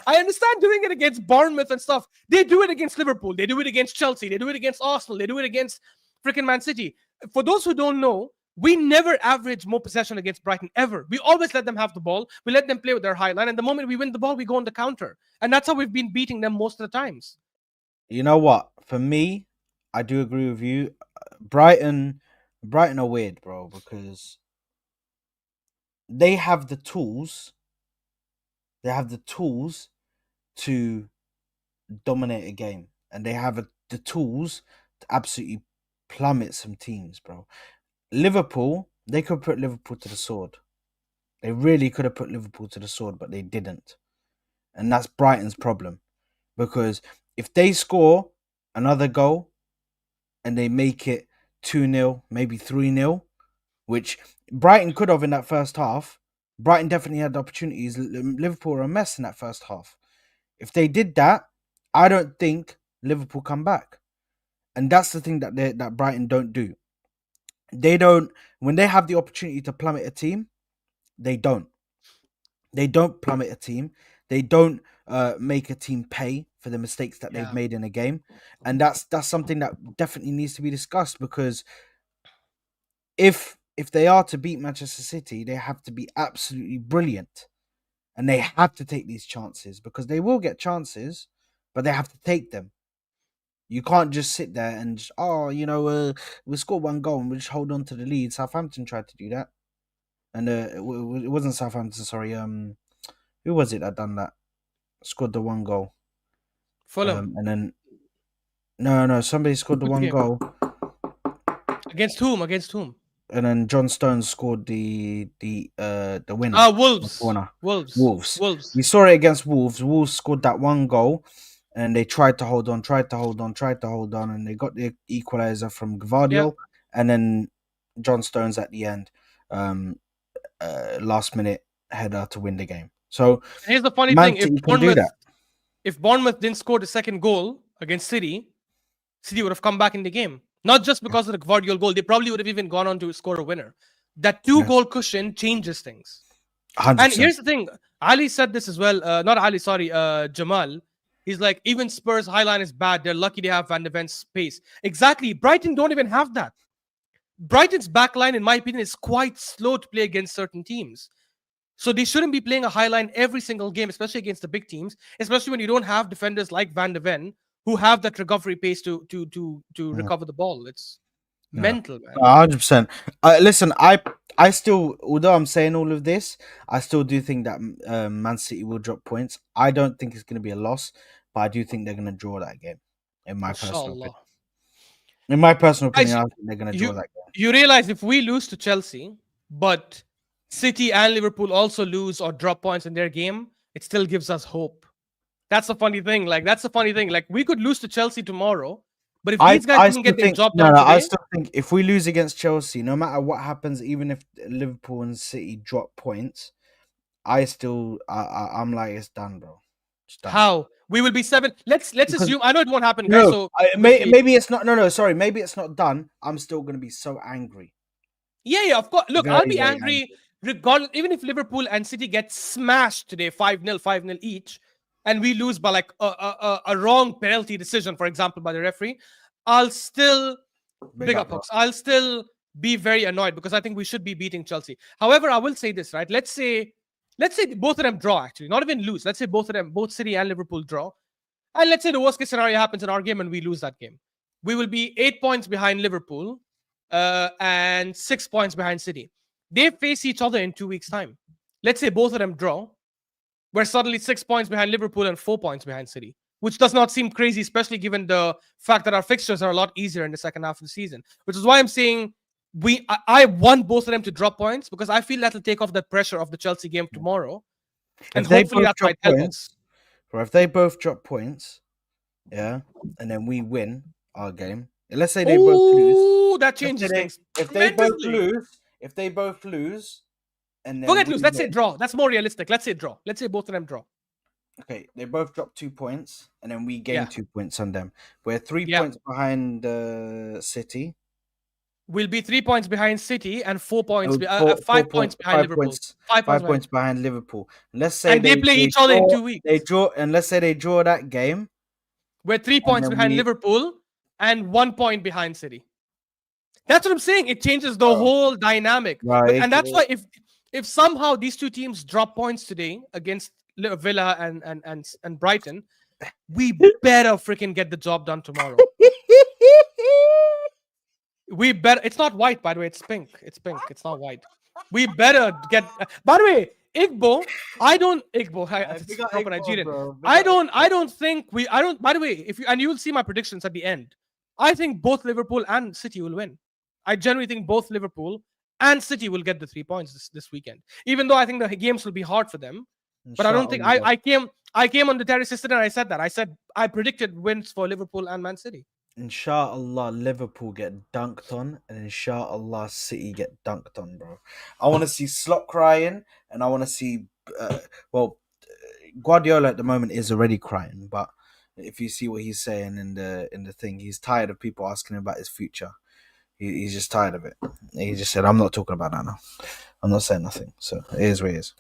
S4: I understand doing it against Bournemouth and stuff. They do it against Liverpool. They do it against Chelsea. They do it against Arsenal. They do it against freaking Man City. For those who don't know, We never average more possession against Brighton ever. We always let them have the ball. We let them play with their high line, and the moment we win the ball, we go on the counter, and that's how we've been beating them most of the times.
S3: You know what? For me, I do agree with you. Brighton are weird, bro, because they have the tools. They have the tools to dominate a game, and they have the tools to absolutely plummet some teams, bro. Liverpool, they could put Liverpool to the sword. They really could have put Liverpool to the sword, but they didn't. And that's Brighton's problem. Because if they score another goal and they make it 2-0, maybe 3-0, which Brighton could have in that first half, Brighton definitely had opportunities. Liverpool were a mess in that first half. If they did that, I don't think Liverpool come back. And that's the thing that Brighton don't do. They don't, when they have the opportunity to plummet a team, they don't. They don't plummet a team. They don't make a team pay for the mistakes that they've made in a game. And that's something that definitely needs to be discussed, because if they are to beat Manchester City, they have to be absolutely brilliant. And they have to take these chances, because they will get chances, but they have to take them. You can't just sit there and just, we scored one goal and we just hold on to the lead. Southampton tried to do that. And it wasn't Southampton, sorry. Who was it that done that? Scored the one goal.
S4: Fulham.
S3: And then no, somebody scored the one goal.
S4: Against whom?
S3: And then John Stones scored the winner.
S4: Wolves.
S3: We saw it against Wolves. Wolves scored that one goal, and they tried to hold on, and they got the equalizer from Gvardiol, and then John Stones at the end, last minute header to win the game. So
S4: here's the funny thing: if Bournemouth didn't score the second goal against City, City would have come back in the game. Not just because of the Gvardiol goal, they probably would have even gone on to score a winner. That 2-goal cushion changes things.
S3: 100%.
S4: And here's the thing: Ali said this as well. Not Ali, sorry, Jamal. He's like, even Spurs' high line is bad. They're lucky they have Van de Ven's pace. Exactly. Brighton don't even have that. Brighton's back line, in my opinion, is quite slow to play against certain teams. So they shouldn't be playing a high line every single game, especially against the big teams, especially when you don't have defenders like Van de Ven who have that recovery pace to recover the ball. It's mental, man.
S3: 100%. Listen, I still, although I'm saying all of this, I still do think that Man City will drop points. I don't think it's going to be a loss, but I do think they're going to draw that game. In my personal opinion. In my personal opinion, I think they're going to draw that game.
S4: You realize if we lose to Chelsea, but City and Liverpool also lose or drop points in their game, it still gives us hope. That's the funny thing. Like, we could lose to Chelsea tomorrow, but if these guys didn't get their job done today,
S3: I still think if we lose against Chelsea, no matter what happens, even if Liverpool and City drop points, I'm like, it's done, bro. It's done.
S4: How? We will be 7. Let's assume. I know it won't happen,
S3: no,
S4: guys. So
S3: maybe it's not. No, sorry. Maybe it's not done. I'm still gonna be so angry.
S4: Yeah, of course. Look, I'll be angry regardless. Even if Liverpool and City get smashed today, 5-0 each, and we lose by like a wrong penalty decision, for example, by the referee, I'll still big up Hooks. I'll still be very annoyed because I think we should be beating Chelsea. However, I will say this, right? Let's say both of them draw, actually, not even lose. Let's say both City and Liverpool draw. And let's say the worst case scenario happens in our game and we lose that game. We will be 8 points behind Liverpool and 6 points behind City. They face each other in 2 weeks' time. Let's say both of them draw. We're suddenly 6 points behind Liverpool and 4 points behind City, which does not seem crazy, especially given the fact that our fixtures are a lot easier in the second half of the season, which is why I'm saying I want both of them to drop points because I feel that'll take off the pressure of the Chelsea game tomorrow. And hopefully that might help us.
S3: Or if they both drop points, and then we win our game. Let's say they both lose.
S4: That changes things.
S3: If they both lose, and then
S4: forget lose. Let's say draw. That's more realistic. Let's say draw. Let's say both of them draw.
S3: Okay, they both drop 2 points, and then we gain 2 points on them. We're 3 points behind City.
S4: We'll be 3 points behind City and 4 points, 5 points behind Liverpool.
S3: 5 points behind Liverpool. Let's say
S4: and they play each other in 2 weeks.
S3: They draw, and let's say they draw that game.
S4: We're 3 points behind Liverpool and 1 point behind City. That's what I'm saying. It changes the whole dynamic.
S3: Right.
S4: And that's why if somehow these two teams drop points today against Villa and Brighton, we better freaking get the job done tomorrow. We better. It's not white, by the way. It's pink. It's pink. It's not white. We better get. By the way, Igbo. I don't Igbo. It's
S3: big up
S4: proper
S3: Igbo,
S4: Nigerian.
S3: bro. Big
S4: I
S3: up
S4: don't. I don't think we. I don't. By the way, if you and you will see my predictions at the end. I think both Liverpool and City will win. I genuinely think both Liverpool and City will get the 3 points this weekend. Even though I think the games will be hard for them, but I don't think I came on the terrace yesterday and I said that. I said I predicted wins for Liverpool and Man City.
S3: Inshallah, Liverpool get dunked on, and inshallah, City get dunked on, bro. I want to see Slot crying, and I want to see. Guardiola at the moment is already crying, but if you see what he's saying in the thing, he's tired of people asking him about his future. He's just tired of it. He just said, "I'm not talking about that now. I'm not saying nothing." So it is what it is.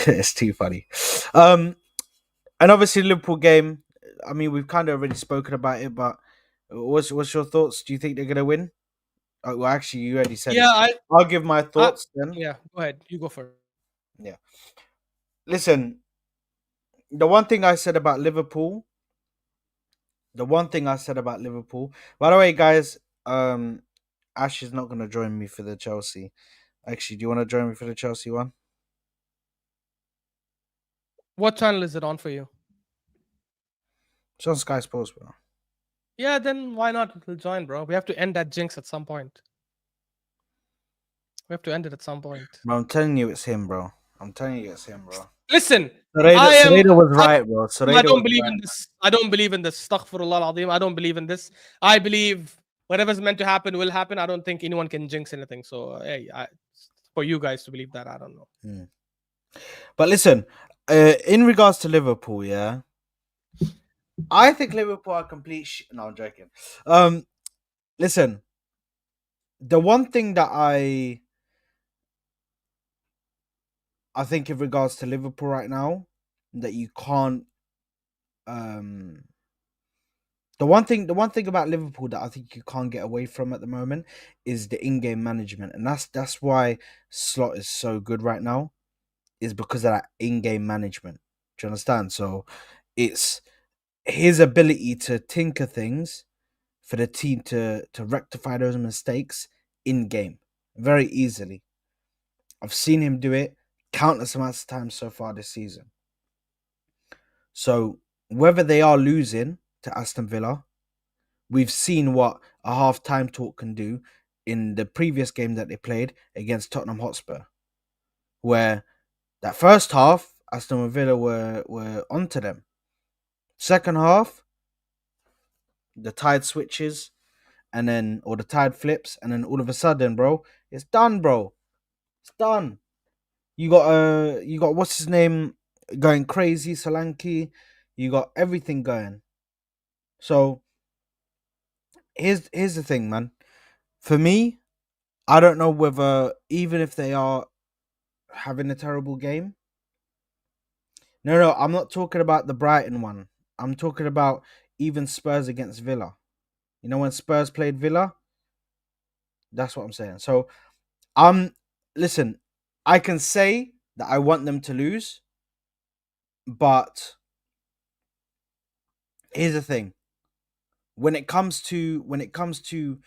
S3: It's too funny. And obviously, the Liverpool game. I mean, we've kind of already spoken about it, but what's your thoughts? Do you think they're gonna win? Well, actually, you already said it. I'll give my thoughts then.
S4: Yeah, go ahead. You go first.
S3: Yeah. Listen, the one thing I said about Liverpool. By the way, guys, Ash is not gonna join me for the Chelsea. Actually, do you want to join me for the Chelsea one?
S4: What channel is it on for you?
S3: It's on Sky Sports, bro.
S4: Yeah, then why not? We'll join, bro. We have to end that jinx at some point. We have to end it at some point.
S3: Bro, I'm telling you, it's him, bro.
S4: Listen,
S3: Sareda was right, bro.
S4: I don't believe in this. I don't believe in this. Astaghfirullah al-Azim. I don't believe in this. I believe whatever's meant to happen will happen. I don't think anyone can jinx anything. So, hey, for you guys to believe that, I don't know.
S3: But listen, in regards to Liverpool, yeah, I think Liverpool are complete. No, I'm joking. Listen, the one thing that I think in regards to Liverpool right now that you can't. The one thing about Liverpool that I think you can't get away from at the moment is the in-game management, and that's why Slot is so good right now, is because of that in-game management. Do you understand? So it's his ability to tinker things for the team to rectify those mistakes in-game very easily. I've seen him do it countless amounts of times so far this season. So whether they are losing to Aston Villa, we've seen what a half-time talk can do in the previous game that they played against Tottenham Hotspur, where that first half, Aston Villa were onto them. Second half, the tide switches, or the tide flips, and then all of a sudden, bro, it's done, bro. It's done. You got what's his name going crazy, Solanke. You got everything going. So here's the thing, man. For me, I don't know whether even if they are having a terrible game. No, I'm not talking about the Brighton one. I'm talking about even Spurs against Villa. You know when Spurs played Villa? That's what I'm saying. So listen, I can say that I want them to lose, but here's the thing. When it comes to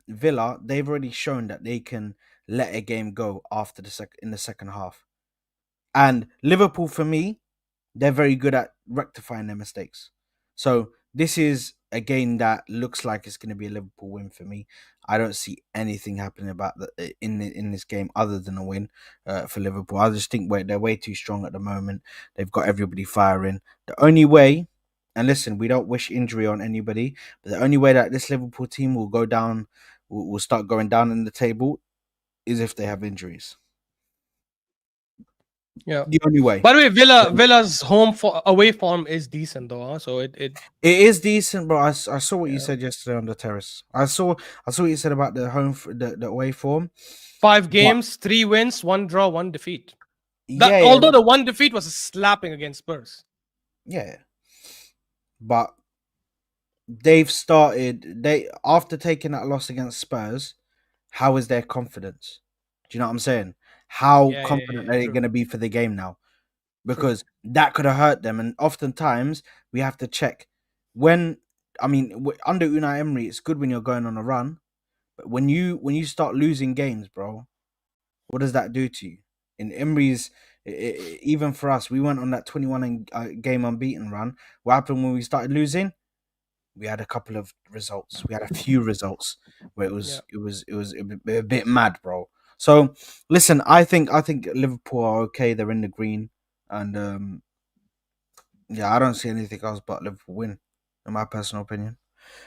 S3: Villa, they've already shown that they can let a game go after in the second half. And Liverpool, for me, they're very good at rectifying their mistakes. So this is a game that looks like it's going to be a Liverpool win for me. I don't see anything happening about in this game other than a win for Liverpool. I just think they're way too strong at the moment. They've got everybody firing. The only way, and listen, we don't wish injury on anybody, but the only way that this Liverpool team will go down, will start going down in the table, is if they have injuries.
S4: Yeah,
S3: the only way.
S4: By the way, Villa's away form is decent though, so it
S3: is decent, bro. I saw what you said yesterday on the terrace. I saw what you said about the the away form.
S4: 5 games, 3 wins, 1 draw, 1 defeat.
S3: Although
S4: the 1 defeat was a slapping against Spurs.
S3: Yeah, but they've started. They after taking that loss against Spurs, how is their confidence? Do you know what I'm saying? How confident are they
S4: True.
S3: going to be for the game now?
S4: True.
S3: Because that could have hurt them. And oftentimes we have to check when. I mean, under Unai Emery, it's good when you're going on a run, but when you start losing games, bro, what does that do to you? In Emery's, even for us, we went on that 21 game unbeaten run. What happened when we started losing? We had a couple of results. We had a few results where it was a bit mad, bro. So listen, I think Liverpool are okay. They're in the green, and yeah, I don't see anything else but Liverpool win, in my personal opinion.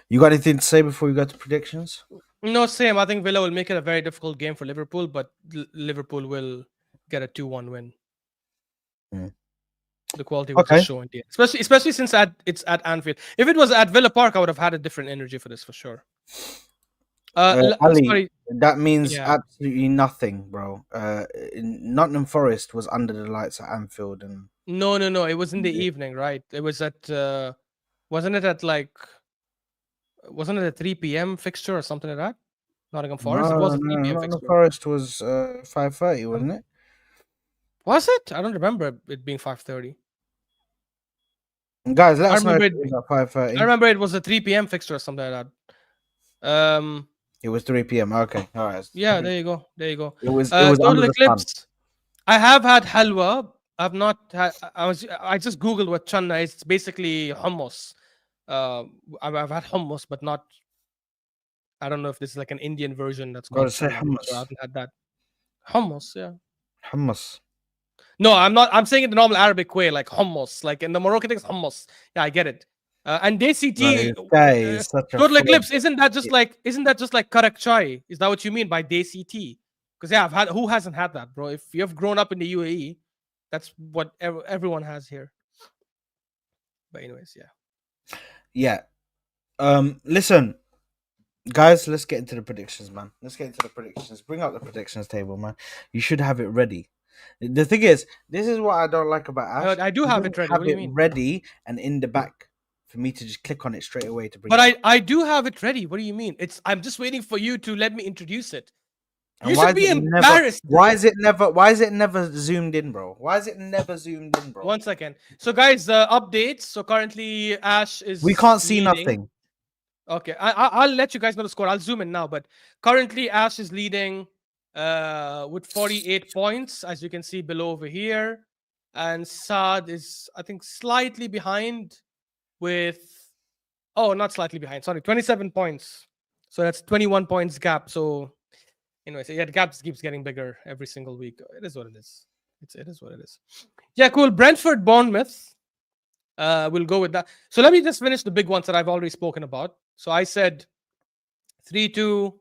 S3: You got anything to say before we go to predictions?
S4: No, same. I think Villa will make it a very difficult game for Liverpool, but Liverpool will get a 2-1 win.
S3: Mm.
S4: The quality will just show in the end. Especially since it's at Anfield. If it was at Villa Park, I would have had a different energy for this for sure.
S3: Ali,
S4: sorry.
S3: that means
S4: Yeah.
S3: absolutely nothing, bro. Nottingham Forest was under the lights at Anfield, and
S4: No. It was in the evening, right? It was at wasn't it at like wasn't it a 3 p.m. fixture or something like that? Nottingham Forest. It was a 3 p.m.
S3: Nottingham
S4: fixture.
S3: Forest was 5:30, wasn't it?
S4: Was it? I don't remember it being 5:30.
S3: Guys, let us know if it was at 5:30.
S4: I remember it was a 3 p.m. fixture or something like that.
S3: It was 3 p.m. Okay, all right.
S4: Yeah, there you go.
S3: It was
S4: Total
S3: under the sun.
S4: Eclipse. I have had halwa. I've not had. I just googled what channa is. It's basically hummus. I've had hummus, but not. I don't know if this is like an Indian version that's called
S3: Say
S4: channa.
S3: hummus.
S4: I haven't had that. Hummus, yeah.
S3: Hummus.
S4: No, I'm not. I'm saying it the normal Arabic way, like hummus. Like in the Moroccan thing, it's hummus. Yeah, I get it. And desi tea. Total Eclipse. Isn't that just like karak chai? Is that what you mean by desi tea? Because yeah, I've had. Who hasn't had that, bro? If you've grown up in the UAE, that's what everyone has here. But anyways, yeah.
S3: Yeah. Listen, guys, let's get into the predictions, man. Let's get into the predictions. Bring up the predictions table, man. You should have it ready. The thing is, this is what I don't like about Ash.
S4: I do have it ready. What do you mean?
S3: Ready and in the back for me to just click on it straight away to bring.
S4: But I do have it ready. What do you mean? I'm just waiting for you to let me introduce it.
S3: And
S4: you should be embarrassed.
S3: Why is it never zoomed in, bro? Why is it never zoomed in, bro?
S4: 1 second. So guys, updates. So currently Ash is.
S3: We can't see
S4: leading.
S3: nothing.
S4: Okay, I'll let you guys know the score. I'll zoom in now. But currently Ash is leading with 48 points, as you can see below over here. And Saad is, I think, slightly behind with... Oh, not slightly behind. Sorry, 27 points. So that's 21 points gap. So anyways, yeah, the gap keeps getting bigger every single week. It is what it is. It is what it is. Yeah, cool. Brentford, Bournemouth. We'll go with that. So let me just finish the big ones that I've already spoken about. So I said 3-2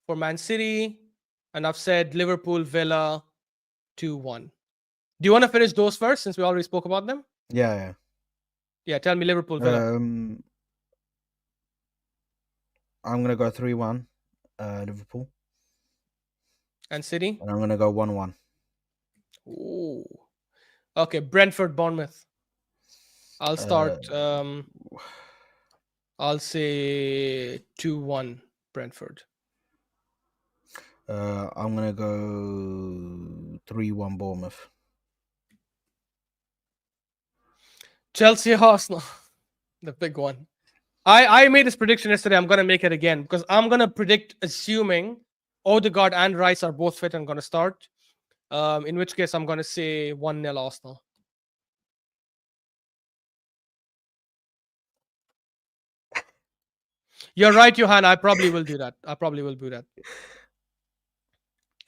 S4: for Man City. And I've said Liverpool, Villa, 2-1. Do you want to finish those first since we already spoke about them?
S3: Yeah.
S4: Yeah, tell me Liverpool, Villa.
S3: I'm going to go 3-1, Liverpool.
S4: And City?
S3: And I'm going to go 1-1.
S4: Ooh. Okay, Brentford, Bournemouth. I'll start. I'll say 2-1 Brentford.
S3: I'm going to go 3-1 Bournemouth.
S4: Chelsea, Arsenal. The big one. I made this prediction yesterday. I'm going to make it again because I'm going to predict assuming Odegaard and Rice are both fit and going to start. In which case, I'm going to say 1-0 Arsenal. You're right, Johan. I probably will do that.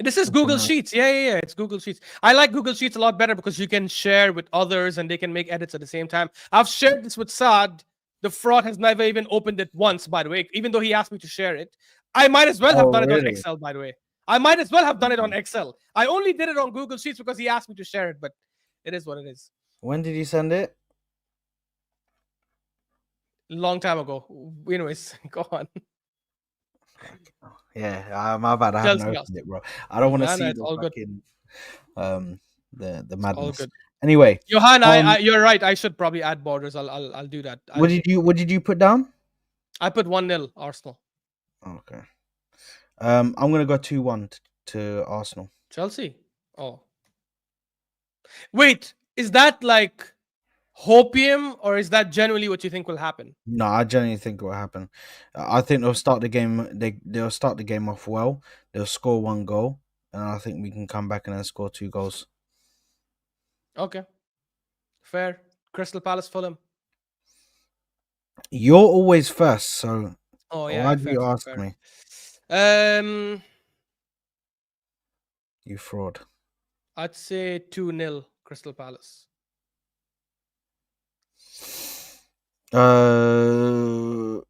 S4: This is Google Sheets. Yeah. It's Google Sheets. I like Google Sheets a lot better because you can share with others and they can make edits at the same time. I've shared this with Saad. The fraud has never even opened it once, by the way, even though he asked me to share it. I might as well have done it on Excel, by the way. I might as well have done it on Excel. I only did it on Google Sheets because he asked me to share it, but it is what it is.
S3: When did you send it?
S4: Long time ago. Anyways, go on.
S3: Yeah, my bad. I haven't opened it, bro. I don't want to see the madness. All good. Anyway,
S4: Johan, you're right. I should probably add borders. I'll do that.
S3: What did you put down?
S4: I put 1-0 Arsenal.
S3: Okay. I'm gonna go 2-1 to Arsenal.
S4: Chelsea. Oh. Wait, is that like hopium or is that genuinely what you think will happen?
S3: No, I genuinely think it will happen. I think they'll start the game. They'll start the game off well. They'll score 1 goal, and I think we can come back and then score 2 goals.
S4: Okay. Fair. Crystal Palace Fulham.
S3: You're always first, so
S4: Oh
S3: why
S4: yeah,
S3: do
S4: fair,
S3: you
S4: fair,
S3: ask
S4: fair.
S3: me? You fraud.
S4: I'd say 2-0 Crystal Palace.
S3: I'm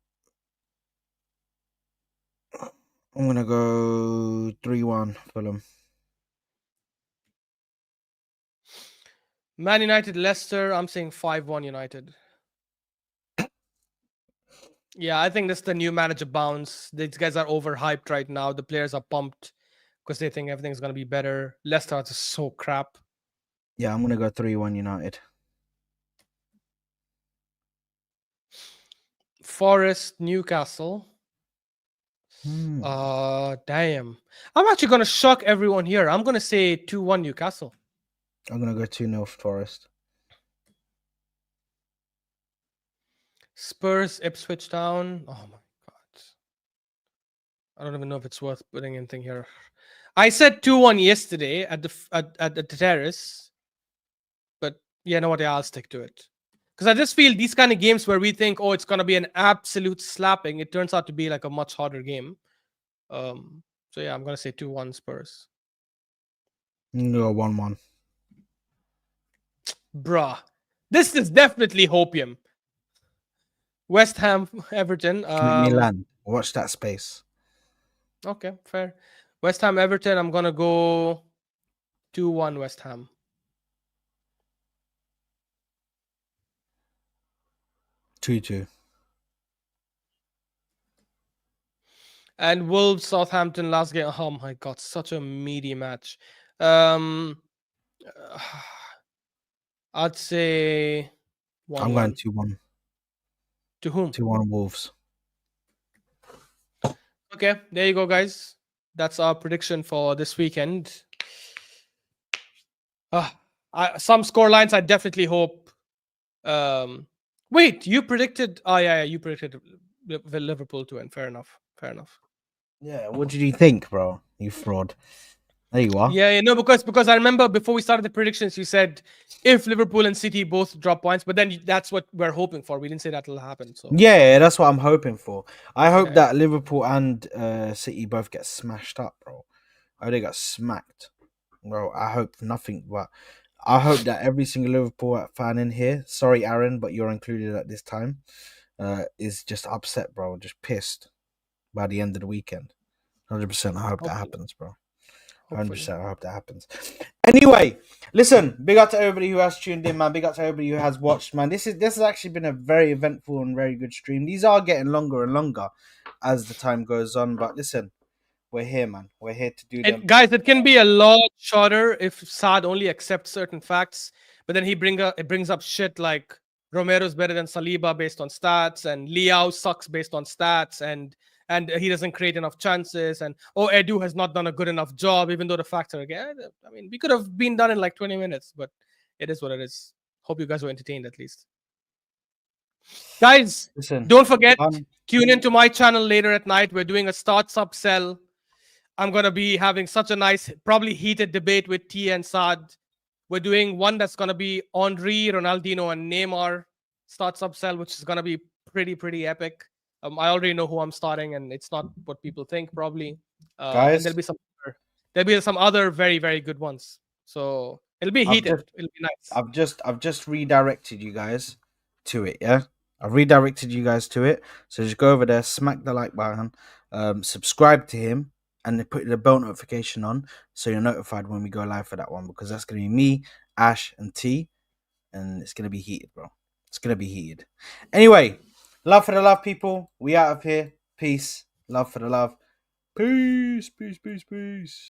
S3: gonna go 3-1 Fulham.
S4: Man United Leicester, I'm saying 5-1 United. Yeah, I think this is the new manager bounce. These guys are overhyped right now. The players are pumped because they think everything's gonna be better. Leicester are just so crap.
S3: Yeah, I'm gonna go 3-1 United.
S4: Forest, Newcastle. Damn. I'm actually gonna shock everyone here. I'm gonna say 2-1 Newcastle.
S3: I'm gonna go 2-0 Forest.
S4: Spurs, Ipswich Town. Oh my god. I don't even know if it's worth putting anything here. I said 2-1 yesterday at the terrace. But yeah, know what? Yeah, I'll stick to it. Because I just feel these kind of games where we think, oh, it's gonna be an absolute slapping, it turns out to be like a much harder game. So yeah, I'm gonna say 2-1 Spurs.
S3: I'm gonna go 1-1.
S4: Bruh. This is definitely hopium. West Ham, Everton.
S3: Let me land. Watch that space.
S4: Okay, fair. West Ham, Everton. I'm gonna go 2-1 West Ham.
S3: 2-2.
S4: And Wolves, Southampton last game. Oh my god, such a meaty match. I'd say 1-1.
S3: I'm going 2-1.
S4: To whom?
S3: 2-1 Wolves.
S4: Okay, there you go, guys. That's our prediction for this weekend. Some score lines I definitely hope. Wait, you predicted? Oh yeah, you predicted Liverpool to win. Fair enough. Fair enough.
S3: Yeah, what did you think, bro? You fraud. There you are.
S4: Yeah, no, because I remember before we started the predictions, you said if Liverpool and City both drop points, but then that's what we're hoping for. We didn't say that'll happen. So
S3: Yeah, that's what I'm hoping for. I hope
S4: Yeah.
S3: that Liverpool and City both get smashed up, bro. Oh, they got smacked, bro. I hope nothing, but I hope that every single Liverpool fan in here, sorry, Aaron, but you're included at this time, is just upset, bro. Just pissed by the end of the weekend. 100%. I hope that
S4: Hopefully.
S3: happens, bro.
S4: Hopefully.
S3: 100%. I hope that happens. Anyway, listen. Big up to everybody who has tuned in, man. Big up to everybody who has watched, man. This has actually been a very eventful and very good stream. These are getting longer and longer as the time goes on. But listen, we're here, man. We're here to do them.
S4: Guys, it can be a lot shorter if Saad only accepts certain facts, but then it brings up shit like Romero's better than Saliba based on stats, and Liao sucks based on stats, and he doesn't create enough chances, and Edu has not done a good enough job, even though the facts are again. I mean, we could have been done in like 20 minutes, but it is what it is. Hope you guys were entertained at least. Guys,
S3: Listen,
S4: don't forget, tune into my channel later at night. We're doing a start sub sell. I'm going to be having such a nice, probably heated debate with T and Saad. We're doing one that's going to be Henry, Ronaldinho, and Neymar start sub sell, which is going to be pretty epic. I already know who I'm starting, and it's not what people think, probably.
S3: guys,
S4: and there'll be some other very good ones. So it'll be heated. It'll be nice.
S3: I've just redirected you guys to it. Yeah, I've redirected you guys to it. So just go over there, smack the like button, subscribe to him, and then put the bell notification on so you're notified when we go live for that one, because that's gonna be me, Ash, and T, and it's gonna be heated, bro. It's gonna be heated. Anyway, love for the love, people. We out of here. Peace. Love for the love. Peace.